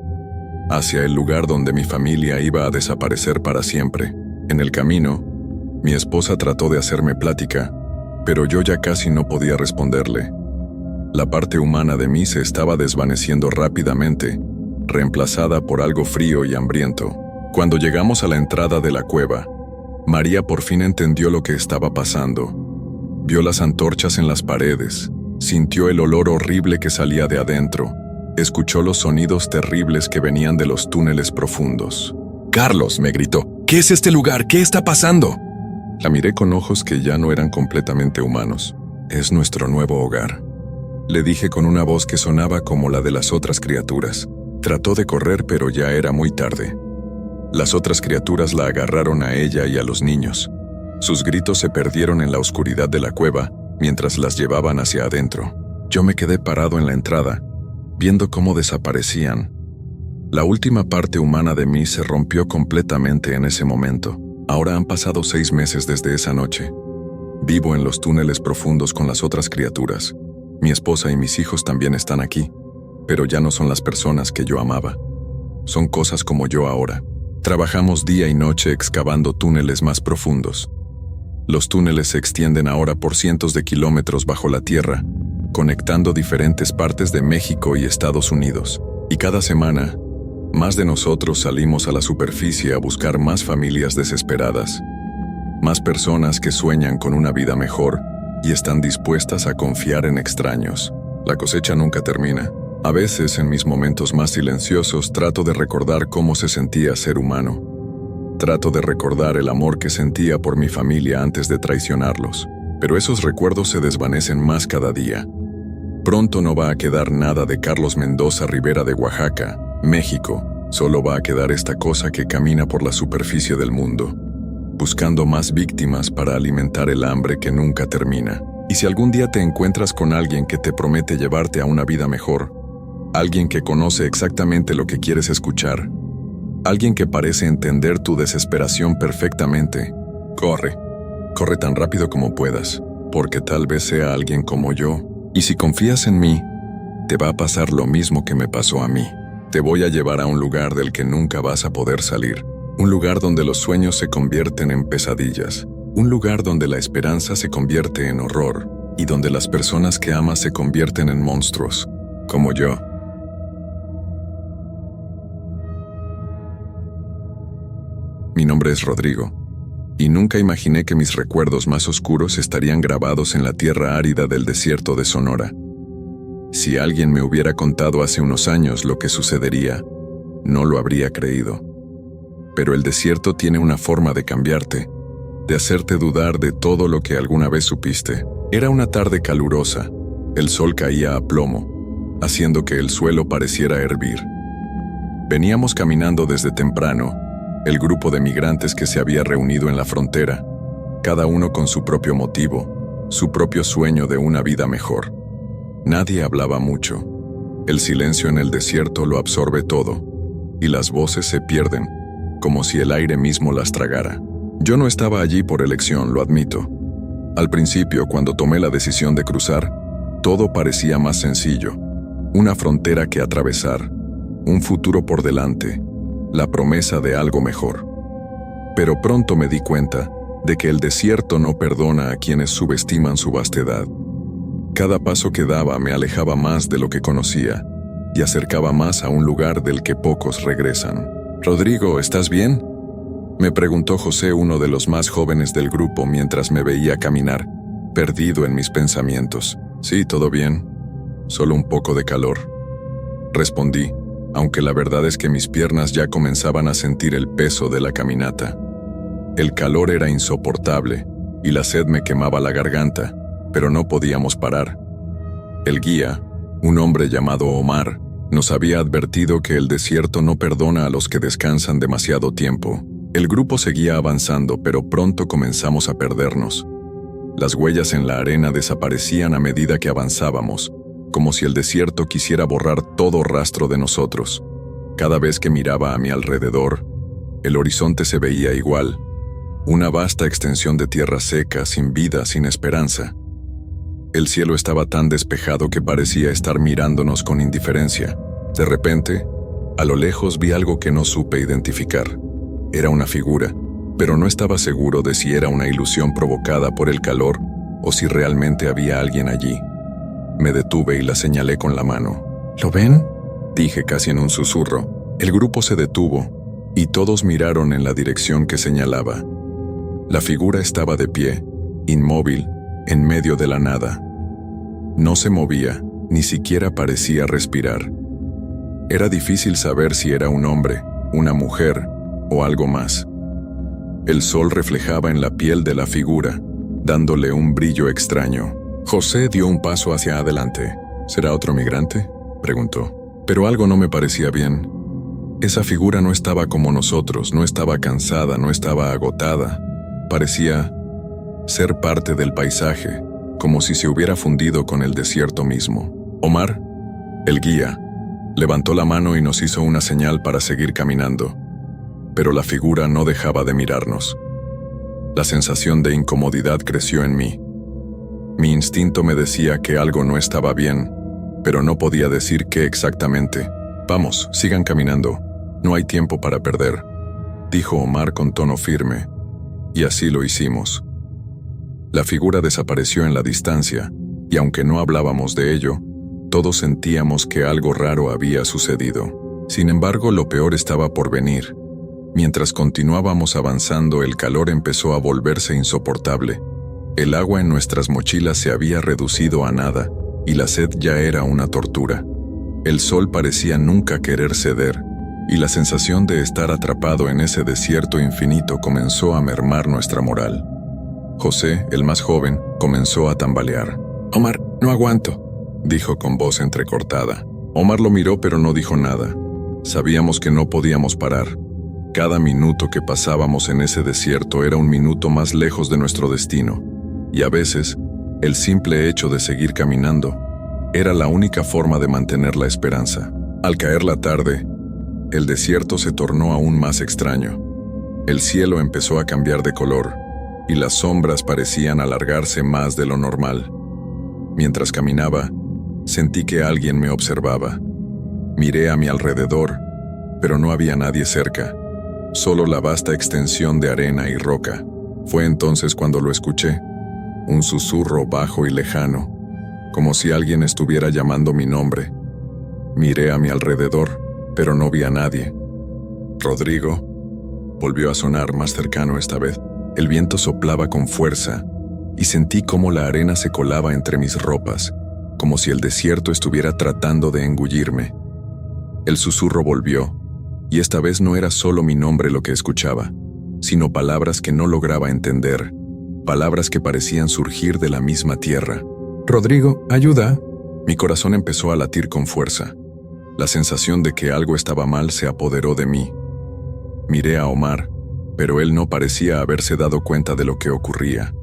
hacia el lugar donde mi familia iba a desaparecer para siempre. En el camino, mi esposa trató de hacerme plática, pero yo ya casi no podía responderle. La parte humana de mí se estaba desvaneciendo rápidamente, reemplazada por algo frío y hambriento. Cuando llegamos a la entrada de la cueva, María por fin entendió lo que estaba pasando. Vio las antorchas en las paredes, sintió el olor horrible que salía de adentro, escuchó los sonidos terribles que venían de los túneles profundos. «Carlos», me gritó, «¿qué es este lugar? ¿Qué está pasando?» La miré con ojos que ya no eran completamente humanos. «Es nuestro nuevo hogar», le dije con una voz que sonaba como la de las otras criaturas. Trató de correr, pero ya era muy tarde. Las otras criaturas la agarraron a ella y a los niños. Sus gritos se perdieron en la oscuridad de la cueva mientras las llevaban hacia adentro. Yo me quedé parado en la entrada, viendo cómo desaparecían. La última parte humana de mí se rompió completamente en ese momento. Ahora han pasado 6 meses desde esa noche. Vivo en los túneles profundos con las otras criaturas. Mi esposa y mis hijos también están aquí, pero ya no son las personas que yo amaba. Son cosas como yo ahora. Trabajamos día y noche excavando túneles más profundos. Los túneles se extienden ahora por cientos de kilómetros bajo la tierra, conectando diferentes partes de México y Estados Unidos. Y cada semana, más de nosotros salimos a la superficie a buscar más familias desesperadas, más personas que sueñan con una vida mejor y están dispuestas a confiar en extraños. La cosecha nunca termina. A veces, en mis momentos más silenciosos, trato de recordar cómo se sentía ser humano. Trato de recordar el amor que sentía por mi familia antes de traicionarlos. Pero esos recuerdos se desvanecen más cada día. Pronto no va a quedar nada de Carlos Mendoza Rivera de Oaxaca, México. Solo va a quedar esta cosa que camina por la superficie del mundo, buscando más víctimas para alimentar el hambre que nunca termina. Y si algún día te encuentras con alguien que te promete llevarte a una vida mejor, alguien que conoce exactamente lo que quieres escuchar, alguien que parece entender tu desesperación perfectamente, corre. Corre tan rápido como puedas, porque tal vez sea alguien como yo. Y si confías en mí, te va a pasar lo mismo que me pasó a mí. Te voy a llevar a un lugar del que nunca vas a poder salir. Un lugar donde los sueños se convierten en pesadillas. Un lugar donde la esperanza se convierte en horror. Y donde las personas que amas se convierten en monstruos, como yo. Mi nombre es Rodrigo, y nunca imaginé que mis recuerdos más oscuros estarían grabados en la tierra árida del desierto de Sonora. Si alguien me hubiera contado hace unos años lo que sucedería, no lo habría creído. Pero el desierto tiene una forma de cambiarte, de hacerte dudar de todo lo que alguna vez supiste. Era una tarde calurosa, el sol caía a plomo, haciendo que el suelo pareciera hervir. Veníamos caminando desde temprano, el grupo de migrantes que se había reunido en la frontera, cada uno con su propio motivo, su propio sueño de una vida mejor. Nadie hablaba mucho. El silencio en el desierto lo absorbe todo, y las voces se pierden, como si el aire mismo las tragara. Yo no estaba allí por elección, lo admito. Al principio, cuando tomé la decisión de cruzar, todo parecía más sencillo. Una frontera que atravesar, un futuro por delante, la promesa de algo mejor. Pero pronto me di cuenta de que el desierto no perdona a quienes subestiman su vastedad. Cada paso que daba me alejaba más de lo que conocía y acercaba más a un lugar del que pocos regresan. «Rodrigo, ¿estás bien?», me preguntó José, uno de los más jóvenes del grupo, mientras me veía caminar, perdido en mis pensamientos. «Sí, todo bien», solo un poco de calor. Respondí, aunque la verdad es que mis piernas ya comenzaban a sentir el peso de la caminata. El calor era insoportable y la sed me quemaba la garganta, pero no podíamos parar. El guía, un hombre llamado Omar, nos había advertido que el desierto no perdona a los que descansan demasiado tiempo. El grupo seguía avanzando, pero pronto comenzamos a perdernos. Las huellas en la arena desaparecían a medida que avanzábamos, como si el desierto quisiera borrar todo rastro de nosotros. Cada vez que miraba a mi alrededor, el horizonte se veía igual, una vasta extensión de tierra seca, sin vida, sin esperanza. El cielo estaba tan despejado que parecía estar mirándonos con indiferencia. De repente, a lo lejos vi algo que no supe identificar. Era una figura, pero no estaba seguro de si era una ilusión provocada por el calor o si realmente había alguien allí. Me detuve y la señalé con la mano. ¿Lo ven?, dije casi en un susurro. El grupo se detuvo y todos miraron en la dirección que señalaba. La figura estaba de pie, inmóvil, en medio de la nada. No se movía, ni siquiera parecía respirar. Era difícil saber si era un hombre, una mujer o algo más. El sol reflejaba en la piel de la figura, dándole un brillo extraño. José dio un paso hacia adelante. ¿Será otro migrante?, preguntó. Pero algo no me parecía bien. Esa figura no estaba como nosotros, no estaba cansada, no estaba agotada. Parecía ser parte del paisaje, como si se hubiera fundido con el desierto mismo. Omar, el guía, levantó la mano y nos hizo una señal para seguir caminando, pero la figura no dejaba de mirarnos. La sensación de incomodidad creció en mí. Mi instinto me decía que algo no estaba bien, pero no podía decir qué exactamente. «Vamos, sigan caminando. No hay tiempo para perder», dijo Omar con tono firme, y así lo hicimos. La figura desapareció en la distancia, y aunque no hablábamos de ello, todos sentíamos que algo raro había sucedido. Sin embargo, lo peor estaba por venir. Mientras continuábamos avanzando, el calor empezó a volverse insoportable. El agua en nuestras mochilas se había reducido a nada, y la sed ya era una tortura. El sol parecía nunca querer ceder, y la sensación de estar atrapado en ese desierto infinito comenzó a mermar nuestra moral. José, el más joven, comenzó a tambalear. «Omar, no aguanto», dijo con voz entrecortada. Omar lo miró pero no dijo nada. Sabíamos que no podíamos parar. Cada minuto que pasábamos en ese desierto era un minuto más lejos de nuestro destino, y a veces, el simple hecho de seguir caminando era la única forma de mantener la esperanza. Al caer la tarde, el desierto se tornó aún más extraño. El cielo empezó a cambiar de color, y las sombras parecían alargarse más de lo normal. Mientras caminaba, sentí que alguien me observaba. Miré a mi alrededor, pero no había nadie cerca, solo la vasta extensión de arena y roca. Fue entonces cuando lo escuché, un susurro bajo y lejano, como si alguien estuviera llamando mi nombre. Miré a mi alrededor, pero no vi a nadie. «Rodrigo», volvió a sonar más cercano esta vez. El viento soplaba con fuerza, y sentí cómo la arena se colaba entre mis ropas, como si el desierto estuviera tratando de engullirme. El susurro volvió, y esta vez no era solo mi nombre lo que escuchaba, sino palabras que no lograba entender, palabras que parecían surgir de la misma tierra. «Rodrigo, ayuda». Mi corazón empezó a latir con fuerza. La sensación de que algo estaba mal se apoderó de mí. Miré a Omar, pero él no parecía haberse dado cuenta de lo que ocurría.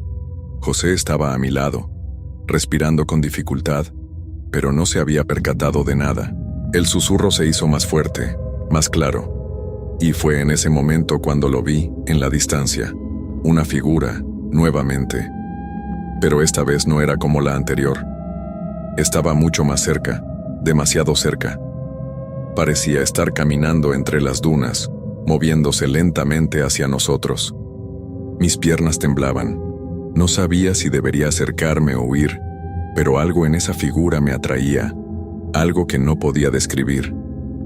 José estaba a mi lado, respirando con dificultad, pero no se había percatado de nada. El susurro se hizo más fuerte, más claro, y fue en ese momento cuando lo vi, en la distancia, una figura, nuevamente. Pero esta vez no era como la anterior. Estaba mucho más cerca, demasiado cerca. Parecía estar caminando entre las dunas, moviéndose lentamente hacia nosotros. Mis piernas temblaban. No sabía si debería acercarme o huir, pero algo en esa figura me atraía, algo que no podía describir.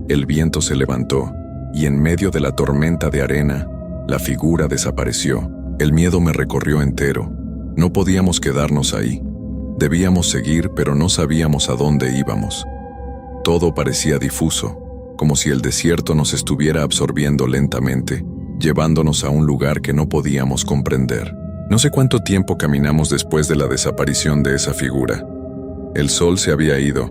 El viento se levantó, y en medio de la tormenta de arena, la figura desapareció. El miedo me recorrió entero. No podíamos quedarnos ahí. Debíamos seguir, pero no sabíamos a dónde íbamos. Todo parecía difuso, como si el desierto nos estuviera absorbiendo lentamente, llevándonos a un lugar que no podíamos comprender. No sé cuánto tiempo caminamos después de la desaparición de esa figura. El sol se había ido,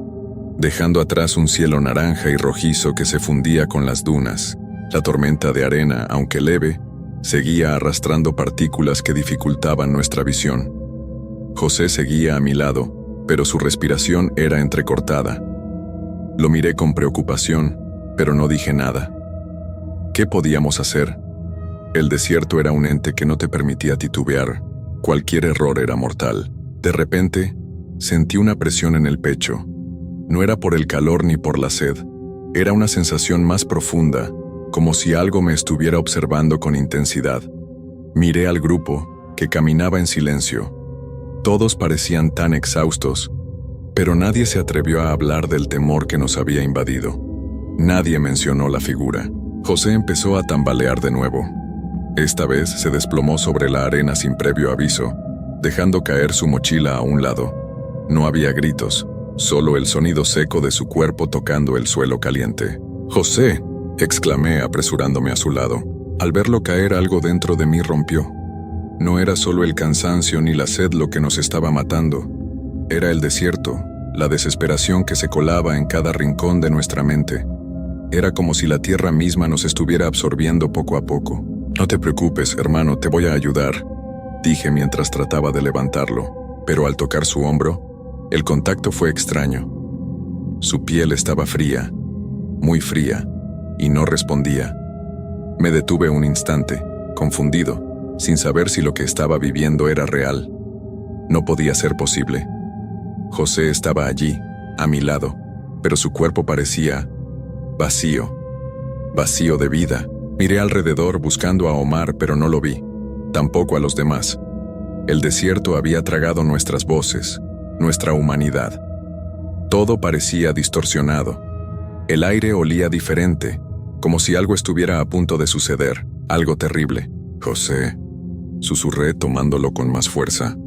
dejando atrás un cielo naranja y rojizo que se fundía con las dunas. La tormenta de arena, aunque leve, seguía arrastrando partículas que dificultaban nuestra visión. José seguía a mi lado, pero su respiración era entrecortada. Lo miré con preocupación, pero no dije nada. ¿Qué podíamos hacer? El desierto era un ente que no te permitía titubear. Cualquier error era mortal. De repente, sentí una presión en el pecho. No era por el calor ni por la sed. Era una sensación más profunda, como si algo me estuviera observando con intensidad. Miré al grupo, que caminaba en silencio. Todos parecían tan exhaustos, pero nadie se atrevió a hablar del temor que nos había invadido. Nadie mencionó la figura. José empezó a tambalear de nuevo. Esta vez se desplomó sobre la arena sin previo aviso, dejando caer su mochila a un lado. No había gritos, solo el sonido seco de su cuerpo tocando el suelo caliente. «¡José!», exclamé apresurándome a su lado. Al verlo caer, algo dentro de mí rompió. No era solo el cansancio ni la sed lo que nos estaba matando. Era el desierto, la desesperación que se colaba en cada rincón de nuestra mente. Era como si la tierra misma nos estuviera absorbiendo poco a poco. «No te preocupes, hermano, te voy a ayudar», dije mientras trataba de levantarlo, pero al tocar su hombro, el contacto fue extraño. Su piel estaba fría, muy fría, y no respondía. Me detuve un instante, confundido, sin saber si lo que estaba viviendo era real. No podía ser posible. José estaba allí, a mi lado, pero su cuerpo parecía vacío, vacío de vida. Miré alrededor buscando a Omar, pero no lo vi, tampoco a los demás. El desierto había tragado nuestras voces, nuestra humanidad. Todo parecía distorsionado. El aire olía diferente, como si algo estuviera a punto de suceder, algo terrible. «José», susurré tomándolo con más fuerza.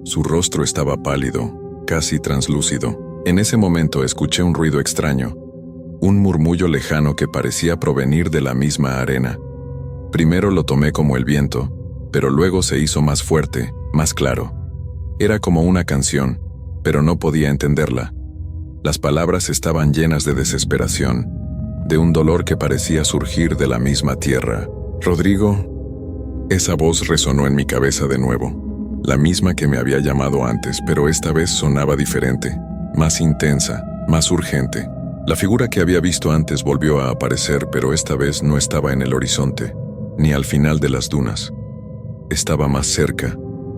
Su rostro estaba pálido, casi translúcido. En ese momento escuché un ruido extraño, un murmullo lejano que parecía provenir de la misma arena. Primero lo tomé como el viento, pero luego se hizo más fuerte, más claro. Era como una canción, pero no podía entenderla. Las palabras estaban llenas de desesperación, de un dolor que parecía surgir de la misma tierra. «Rodrigo». Esa voz resonó en mi cabeza de nuevo, la misma que me había llamado antes, pero esta vez sonaba diferente, más intensa, más urgente. La figura que había visto antes volvió a aparecer, pero esta vez no estaba en el horizonte, ni al final de las dunas. Estaba más cerca,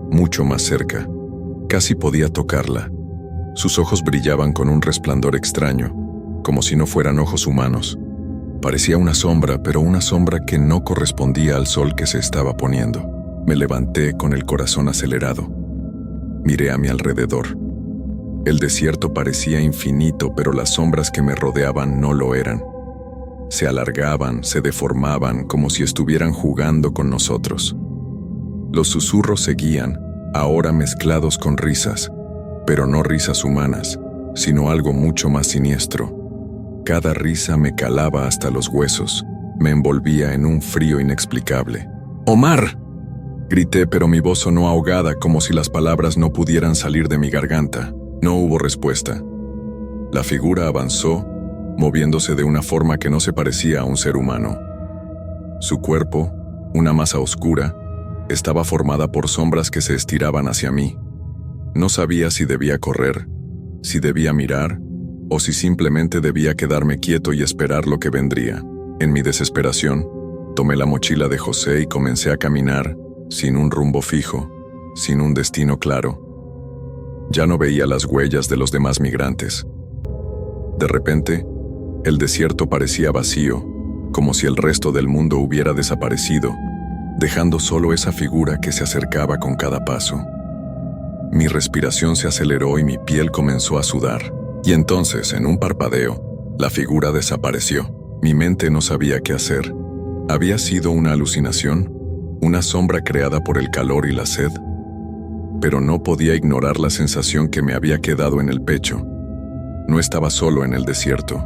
mucho más cerca. Casi podía tocarla. Sus ojos brillaban con un resplandor extraño, como si no fueran ojos humanos. Parecía una sombra, pero una sombra que no correspondía al sol que se estaba poniendo. Me levanté con el corazón acelerado. Miré a mi alrededor. El desierto parecía infinito, pero las sombras que me rodeaban no lo eran. Se alargaban, se deformaban, como si estuvieran jugando con nosotros. Los susurros seguían, ahora mezclados con risas, pero no risas humanas, sino algo mucho más siniestro. Cada risa me calaba hasta los huesos, me envolvía en un frío inexplicable. «¡Omar!», grité, pero mi voz sonó ahogada, como si las palabras no pudieran salir de mi garganta. No hubo respuesta. La figura avanzó, moviéndose de una forma que no se parecía a un ser humano. Su cuerpo, una masa oscura, estaba formada por sombras que se estiraban hacia mí. No sabía si debía correr, si debía mirar, o si simplemente debía quedarme quieto y esperar lo que vendría. En mi desesperación, tomé la mochila de José y comencé a caminar, sin un rumbo fijo, sin un destino claro. Ya no veía las huellas de los demás migrantes. De repente, el desierto parecía vacío, como si el resto del mundo hubiera desaparecido, dejando solo esa figura que se acercaba con cada paso. Mi respiración se aceleró y mi piel comenzó a sudar. Y entonces, en un parpadeo, la figura desapareció. Mi mente no sabía qué hacer. ¿Había sido una alucinación? ¿Una sombra creada por el calor y la sed? pero no podía ignorar la sensación que me había quedado en el pecho. No estaba solo en el desierto.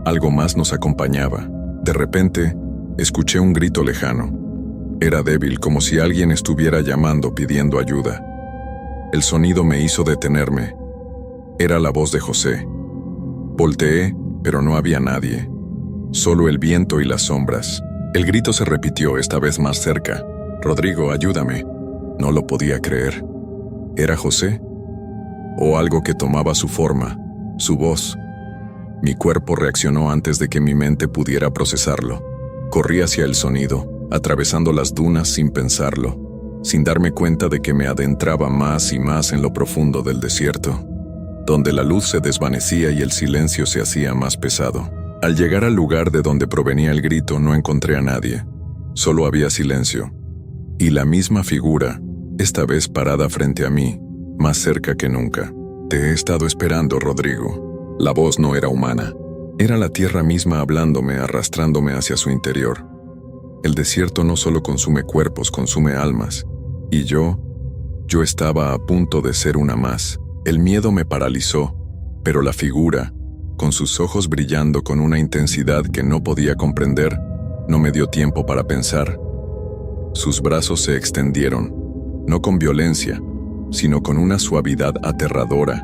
Algo más nos acompañaba. De repente, escuché un grito lejano. Era débil, como si alguien estuviera llamando pidiendo ayuda. El sonido me hizo detenerme. Era la voz de José. Volteé, pero no había nadie. Solo el viento y las sombras. El grito se repitió, esta vez más cerca. «Rodrigo, ayúdame». No lo podía creer. ¿Era José? ¿O algo que tomaba su forma, su voz? Mi cuerpo reaccionó antes de que mi mente pudiera procesarlo. Corrí hacia el sonido, atravesando las dunas sin pensarlo, sin darme cuenta de que me adentraba más y más en lo profundo del desierto, donde la luz se desvanecía y el silencio se hacía más pesado. Al llegar al lugar de donde provenía el grito, no encontré a nadie. Solo había silencio. Y la misma figura, esta vez parada frente a mí, más cerca que nunca. «Te he estado esperando, Rodrigo». La voz no era humana. Era la tierra misma hablándome, arrastrándome hacia su interior. El desierto no solo consume cuerpos, consume almas. Y yo estaba a punto de ser una más. El miedo me paralizó, pero la figura, con sus ojos brillando con una intensidad que no podía comprender, no me dio tiempo para pensar. Sus brazos se extendieron, no con violencia, sino con una suavidad aterradora,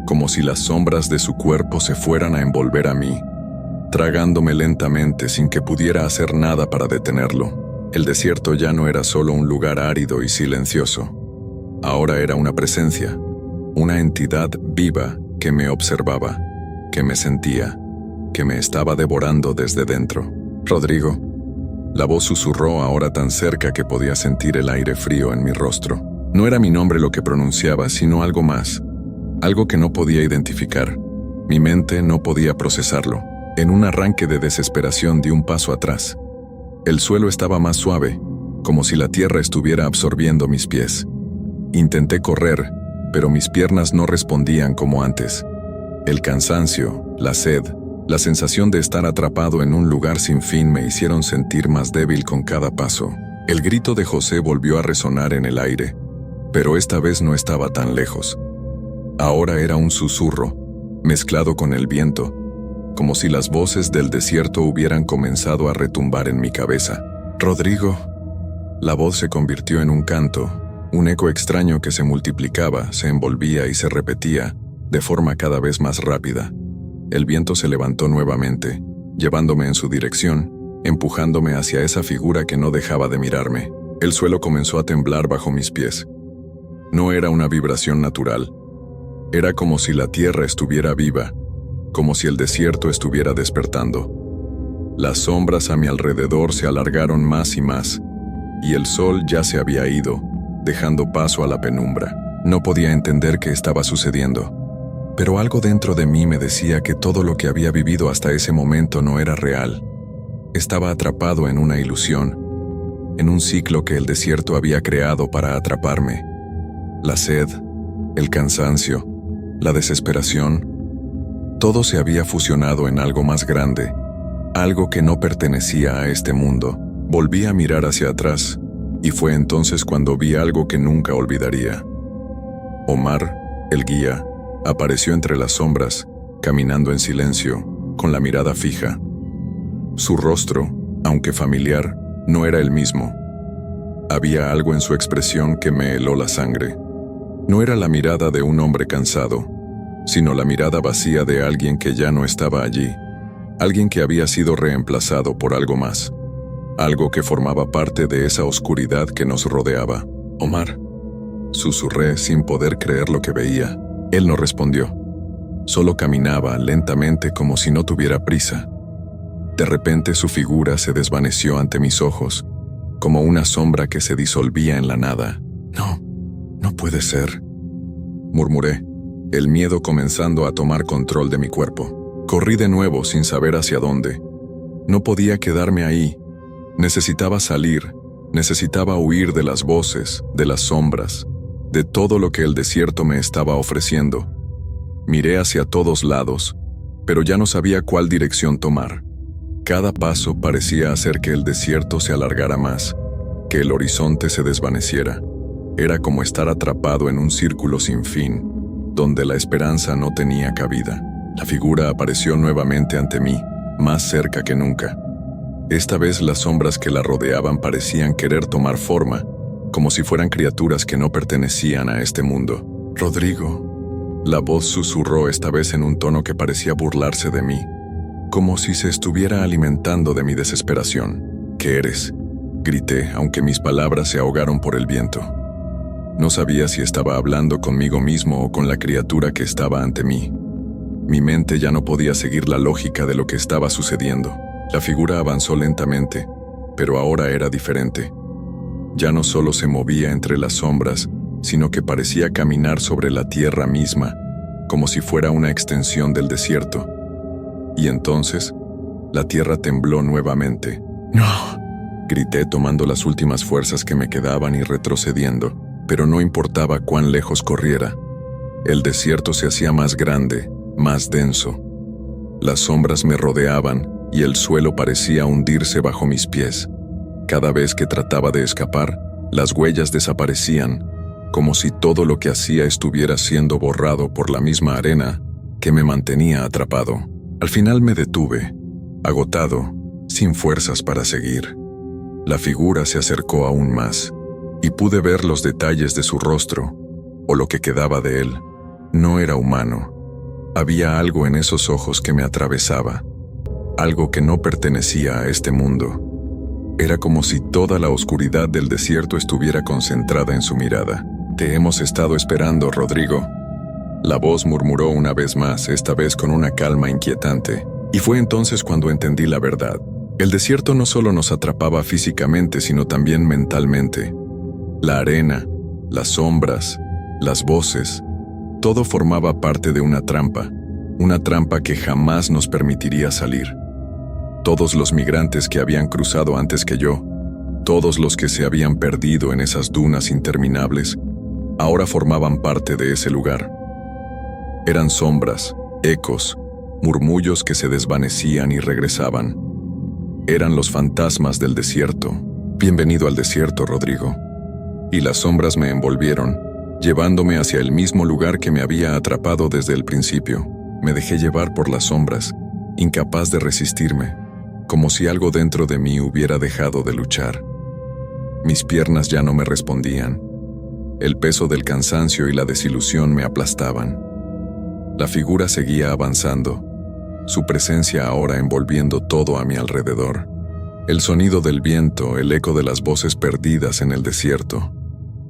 como si las sombras de su cuerpo se fueran a envolver a mí, tragándome lentamente sin que pudiera hacer nada para detenerlo. El desierto ya no era solo un lugar árido y silencioso. Ahora era una presencia, una entidad viva que me observaba, que me sentía, que me estaba devorando desde dentro. «Rodrigo». La voz susurró, ahora tan cerca que podía sentir el aire frío en mi rostro. No era mi nombre lo que pronunciaba, sino algo más, algo que no podía identificar. Mi mente no podía procesarlo. En un arranque de desesperación di un paso atrás. El suelo estaba más suave, como si la tierra estuviera absorbiendo mis pies. Intenté correr, pero mis piernas no respondían como antes. El cansancio, la sed, la sensación de estar atrapado en un lugar sin fin me hicieron sentir más débil con cada paso. El grito de José volvió a resonar en el aire, pero esta vez no estaba tan lejos. Ahora era un susurro, mezclado con el viento, como si las voces del desierto hubieran comenzado a retumbar en mi cabeza. «Rodrigo». La voz se convirtió en un canto, un eco extraño que se multiplicaba, se envolvía y se repetía, de forma cada vez más rápida. El viento se levantó nuevamente, llevándome en su dirección, empujándome hacia esa figura que no dejaba de mirarme. El suelo comenzó a temblar bajo mis pies. No era una vibración natural. Era como si la tierra estuviera viva, como si el desierto estuviera despertando. Las sombras a mi alrededor se alargaron más y más, y el sol ya se había ido, dejando paso a la penumbra. No podía entender qué estaba sucediendo, pero algo dentro de mí me decía que todo lo que había vivido hasta ese momento no era real. Estaba atrapado en una ilusión, en un ciclo que el desierto había creado para atraparme. La sed, el cansancio, la desesperación, todo se había fusionado en algo más grande, algo que no pertenecía a este mundo. Volví a mirar hacia atrás, y fue entonces cuando vi algo que nunca olvidaría. Omar, el guía, apareció entre las sombras, caminando en silencio, con la mirada fija. Su rostro, aunque familiar, no era el mismo. Había algo en su expresión que me heló la sangre. No era la mirada de un hombre cansado, sino la mirada vacía de alguien que ya no estaba allí, alguien que había sido reemplazado por algo más, algo que formaba parte de esa oscuridad que nos rodeaba. «Omar», susurré sin poder creer lo que veía. Él no respondió. Solo caminaba lentamente como si no tuviera prisa. De repente su figura se desvaneció ante mis ojos, como una sombra que se disolvía en la nada. No puede ser», murmuré, el miedo comenzando a tomar control de mi cuerpo. Corrí de nuevo sin saber hacia dónde. No podía quedarme ahí. Necesitaba salir, necesitaba huir de las voces, de las sombras, de todo lo que el desierto me estaba ofreciendo. Miré hacia todos lados, pero ya no sabía cuál dirección tomar. Cada paso parecía hacer que el desierto se alargara más, que el horizonte se desvaneciera. Era como estar atrapado en un círculo sin fin, donde la esperanza no tenía cabida. La figura apareció nuevamente ante mí, más cerca que nunca. Esta vez las sombras que la rodeaban parecían querer tomar forma, como si fueran criaturas que no pertenecían a este mundo. «Rodrigo», la voz susurró esta vez en un tono que parecía burlarse de mí, como si se estuviera alimentando de mi desesperación. «¿Qué eres?», grité, aunque mis palabras se ahogaron por el viento. No sabía si estaba hablando conmigo mismo o con la criatura que estaba ante mí. Mi mente ya no podía seguir la lógica de lo que estaba sucediendo. La figura avanzó lentamente, pero ahora era diferente. Ya no solo se movía entre las sombras, sino que parecía caminar sobre la tierra misma, como si fuera una extensión del desierto. Y entonces, la tierra tembló nuevamente. «¡No!», grité tomando las últimas fuerzas que me quedaban y retrocediendo, pero no importaba cuán lejos corriera. El desierto se hacía más grande, más denso. Las sombras me rodeaban y el suelo parecía hundirse bajo mis pies. Cada vez que trataba de escapar, las huellas desaparecían, como si todo lo que hacía estuviera siendo borrado por la misma arena que me mantenía atrapado. Al final me detuve, agotado, sin fuerzas para seguir. La figura se acercó aún más, y pude ver los detalles de su rostro, o lo que quedaba de él. No era humano. Había algo en esos ojos que me atravesaba, algo que no pertenecía a este mundo. Era como si toda la oscuridad del desierto estuviera concentrada en su mirada. «Te hemos estado esperando, Rodrigo», la voz murmuró una vez más, esta vez con una calma inquietante. Y fue entonces cuando entendí la verdad. El desierto no solo nos atrapaba físicamente, sino también mentalmente. La arena, las sombras, las voces, todo formaba parte de una trampa que jamás nos permitiría salir. Todos los migrantes que habían cruzado antes que yo, todos los que se habían perdido en esas dunas interminables, ahora formaban parte de ese lugar. Eran sombras, ecos, murmullos que se desvanecían y regresaban. Eran los fantasmas del desierto. «Bienvenido al desierto, Rodrigo». Y las sombras me envolvieron, llevándome hacia el mismo lugar que me había atrapado desde el principio. Me dejé llevar por las sombras, incapaz de resistirme, como si algo dentro de mí hubiera dejado de luchar. Mis piernas ya no me respondían. El peso del cansancio y la desilusión me aplastaban. La figura seguía avanzando, su presencia ahora envolviendo todo a mi alrededor. El sonido del viento, el eco de las voces perdidas en el desierto.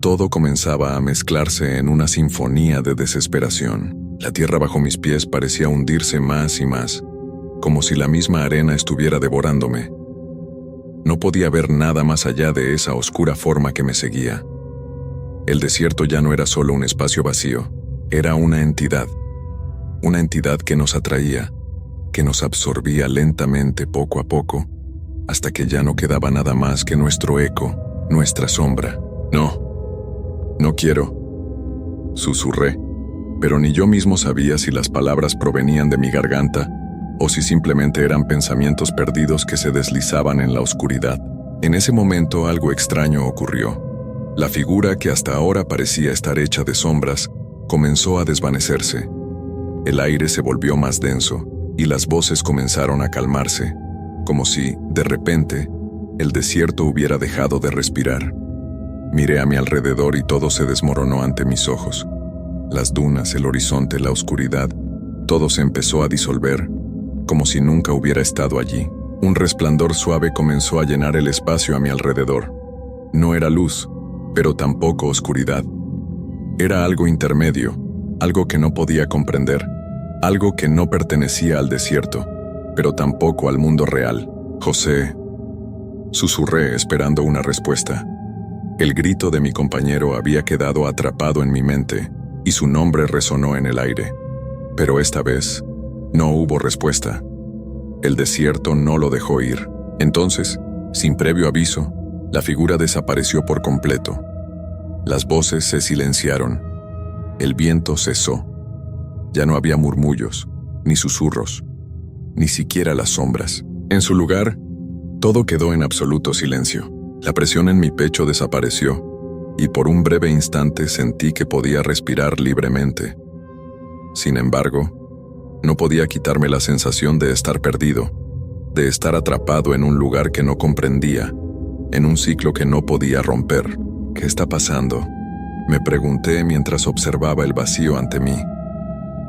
Todo comenzaba a mezclarse en una sinfonía de desesperación. La tierra bajo mis pies parecía hundirse más y más, como si la misma arena estuviera devorándome. No podía ver nada más allá de esa oscura forma que me seguía. El desierto ya no era solo un espacio vacío, era una entidad que nos atraía, que nos absorbía lentamente poco a poco, hasta que ya no quedaba nada más que nuestro eco, nuestra sombra. No quiero, susurré, pero ni yo mismo sabía si las palabras provenían de mi garganta o si simplemente eran pensamientos perdidos que se deslizaban en la oscuridad. En ese momento algo extraño ocurrió. La figura que hasta ahora parecía estar hecha de sombras comenzó a desvanecerse. El aire se volvió más denso y las voces comenzaron a calmarse, como si, de repente, el desierto hubiera dejado de respirar. Miré a mi alrededor y todo se desmoronó ante mis ojos. Las dunas, el horizonte, la oscuridad, todo se empezó a disolver, como si nunca hubiera estado allí. Un resplandor suave comenzó a llenar el espacio a mi alrededor. No era luz, pero tampoco oscuridad. Era algo intermedio, algo que no podía comprender, algo que no pertenecía al desierto, pero tampoco al mundo real. «José», susurré esperando una respuesta. El grito de mi compañero había quedado atrapado en mi mente y su nombre resonó en el aire. Pero esta vez, no hubo respuesta. El desierto no lo dejó ir. Entonces, sin previo aviso, la figura desapareció por completo. Las voces se silenciaron. El viento cesó. Ya no había murmullos, ni susurros, ni siquiera las sombras. En su lugar, todo quedó en absoluto silencio. La presión en mi pecho desapareció, y por un breve instante sentí que podía respirar libremente. Sin embargo, no podía quitarme la sensación de estar perdido, de estar atrapado en un lugar que no comprendía, en un ciclo que no podía romper. ¿Qué está pasando?, me pregunté mientras observaba el vacío ante mí.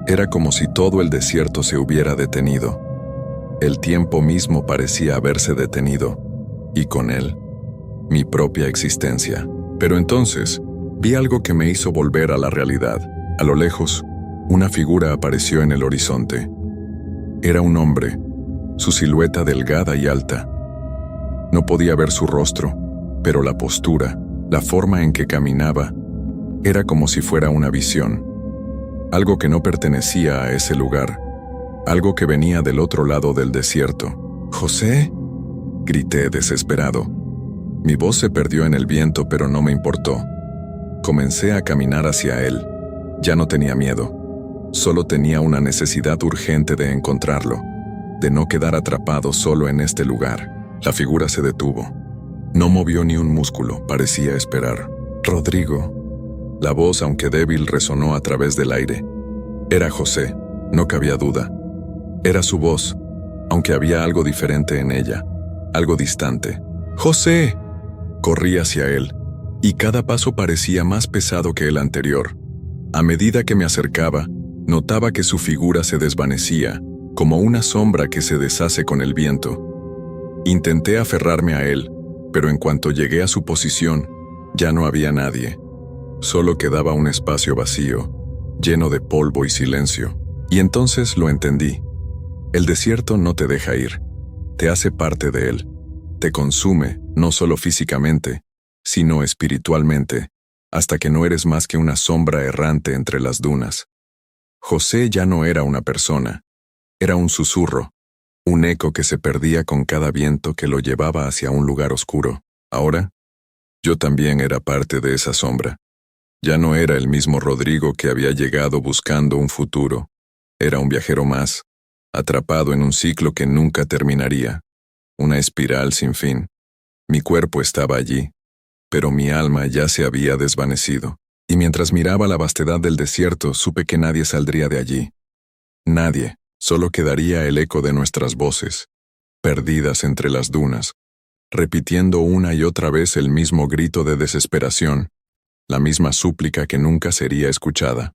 Era como si todo el desierto se hubiera detenido. El tiempo mismo parecía haberse detenido, y con él, mi propia existencia. Pero entonces, vi algo que me hizo volver a la realidad. A lo lejos, una figura apareció en el horizonte. Era un hombre, su silueta delgada y alta. No podía ver su rostro, pero la postura, la forma en que caminaba, era como si fuera una visión. Algo que no pertenecía a ese lugar, algo que venía del otro lado del desierto. «¿José?», grité desesperado. Mi voz se perdió en el viento, pero no me importó. Comencé a caminar hacia él. Ya no tenía miedo. Solo tenía una necesidad urgente de encontrarlo, de no quedar atrapado solo en este lugar. La figura se detuvo. No movió ni un músculo, parecía esperar. «Rodrigo». La voz, aunque débil, resonó a través del aire. Era José, no cabía duda. Era su voz, aunque había algo diferente en ella, algo distante. «¡José!». Corrí hacia él, y cada paso parecía más pesado que el anterior. A medida que me acercaba, notaba que su figura se desvanecía, como una sombra que se deshace con el viento. Intenté aferrarme a él, pero en cuanto llegué a su posición, ya no había nadie. Solo quedaba un espacio vacío, lleno de polvo y silencio. Y entonces lo entendí. El desierto no te deja ir, te hace parte de él. Te consume, no solo físicamente, sino espiritualmente, hasta que no eres más que una sombra errante entre las dunas. José ya no era una persona, era un susurro, un eco que se perdía con cada viento que lo llevaba hacia un lugar oscuro. Ahora, yo también era parte de esa sombra. Ya no era el mismo Rodrigo que había llegado buscando un futuro. Era un viajero más, atrapado en un ciclo que nunca terminaría, una espiral sin fin. Mi cuerpo estaba allí, pero mi alma ya se había desvanecido. Y mientras miraba la vastedad del desierto, supe que nadie saldría de allí. Nadie, solo quedaría el eco de nuestras voces, perdidas entre las dunas, repitiendo una y otra vez el mismo grito de desesperación, la misma súplica que nunca sería escuchada.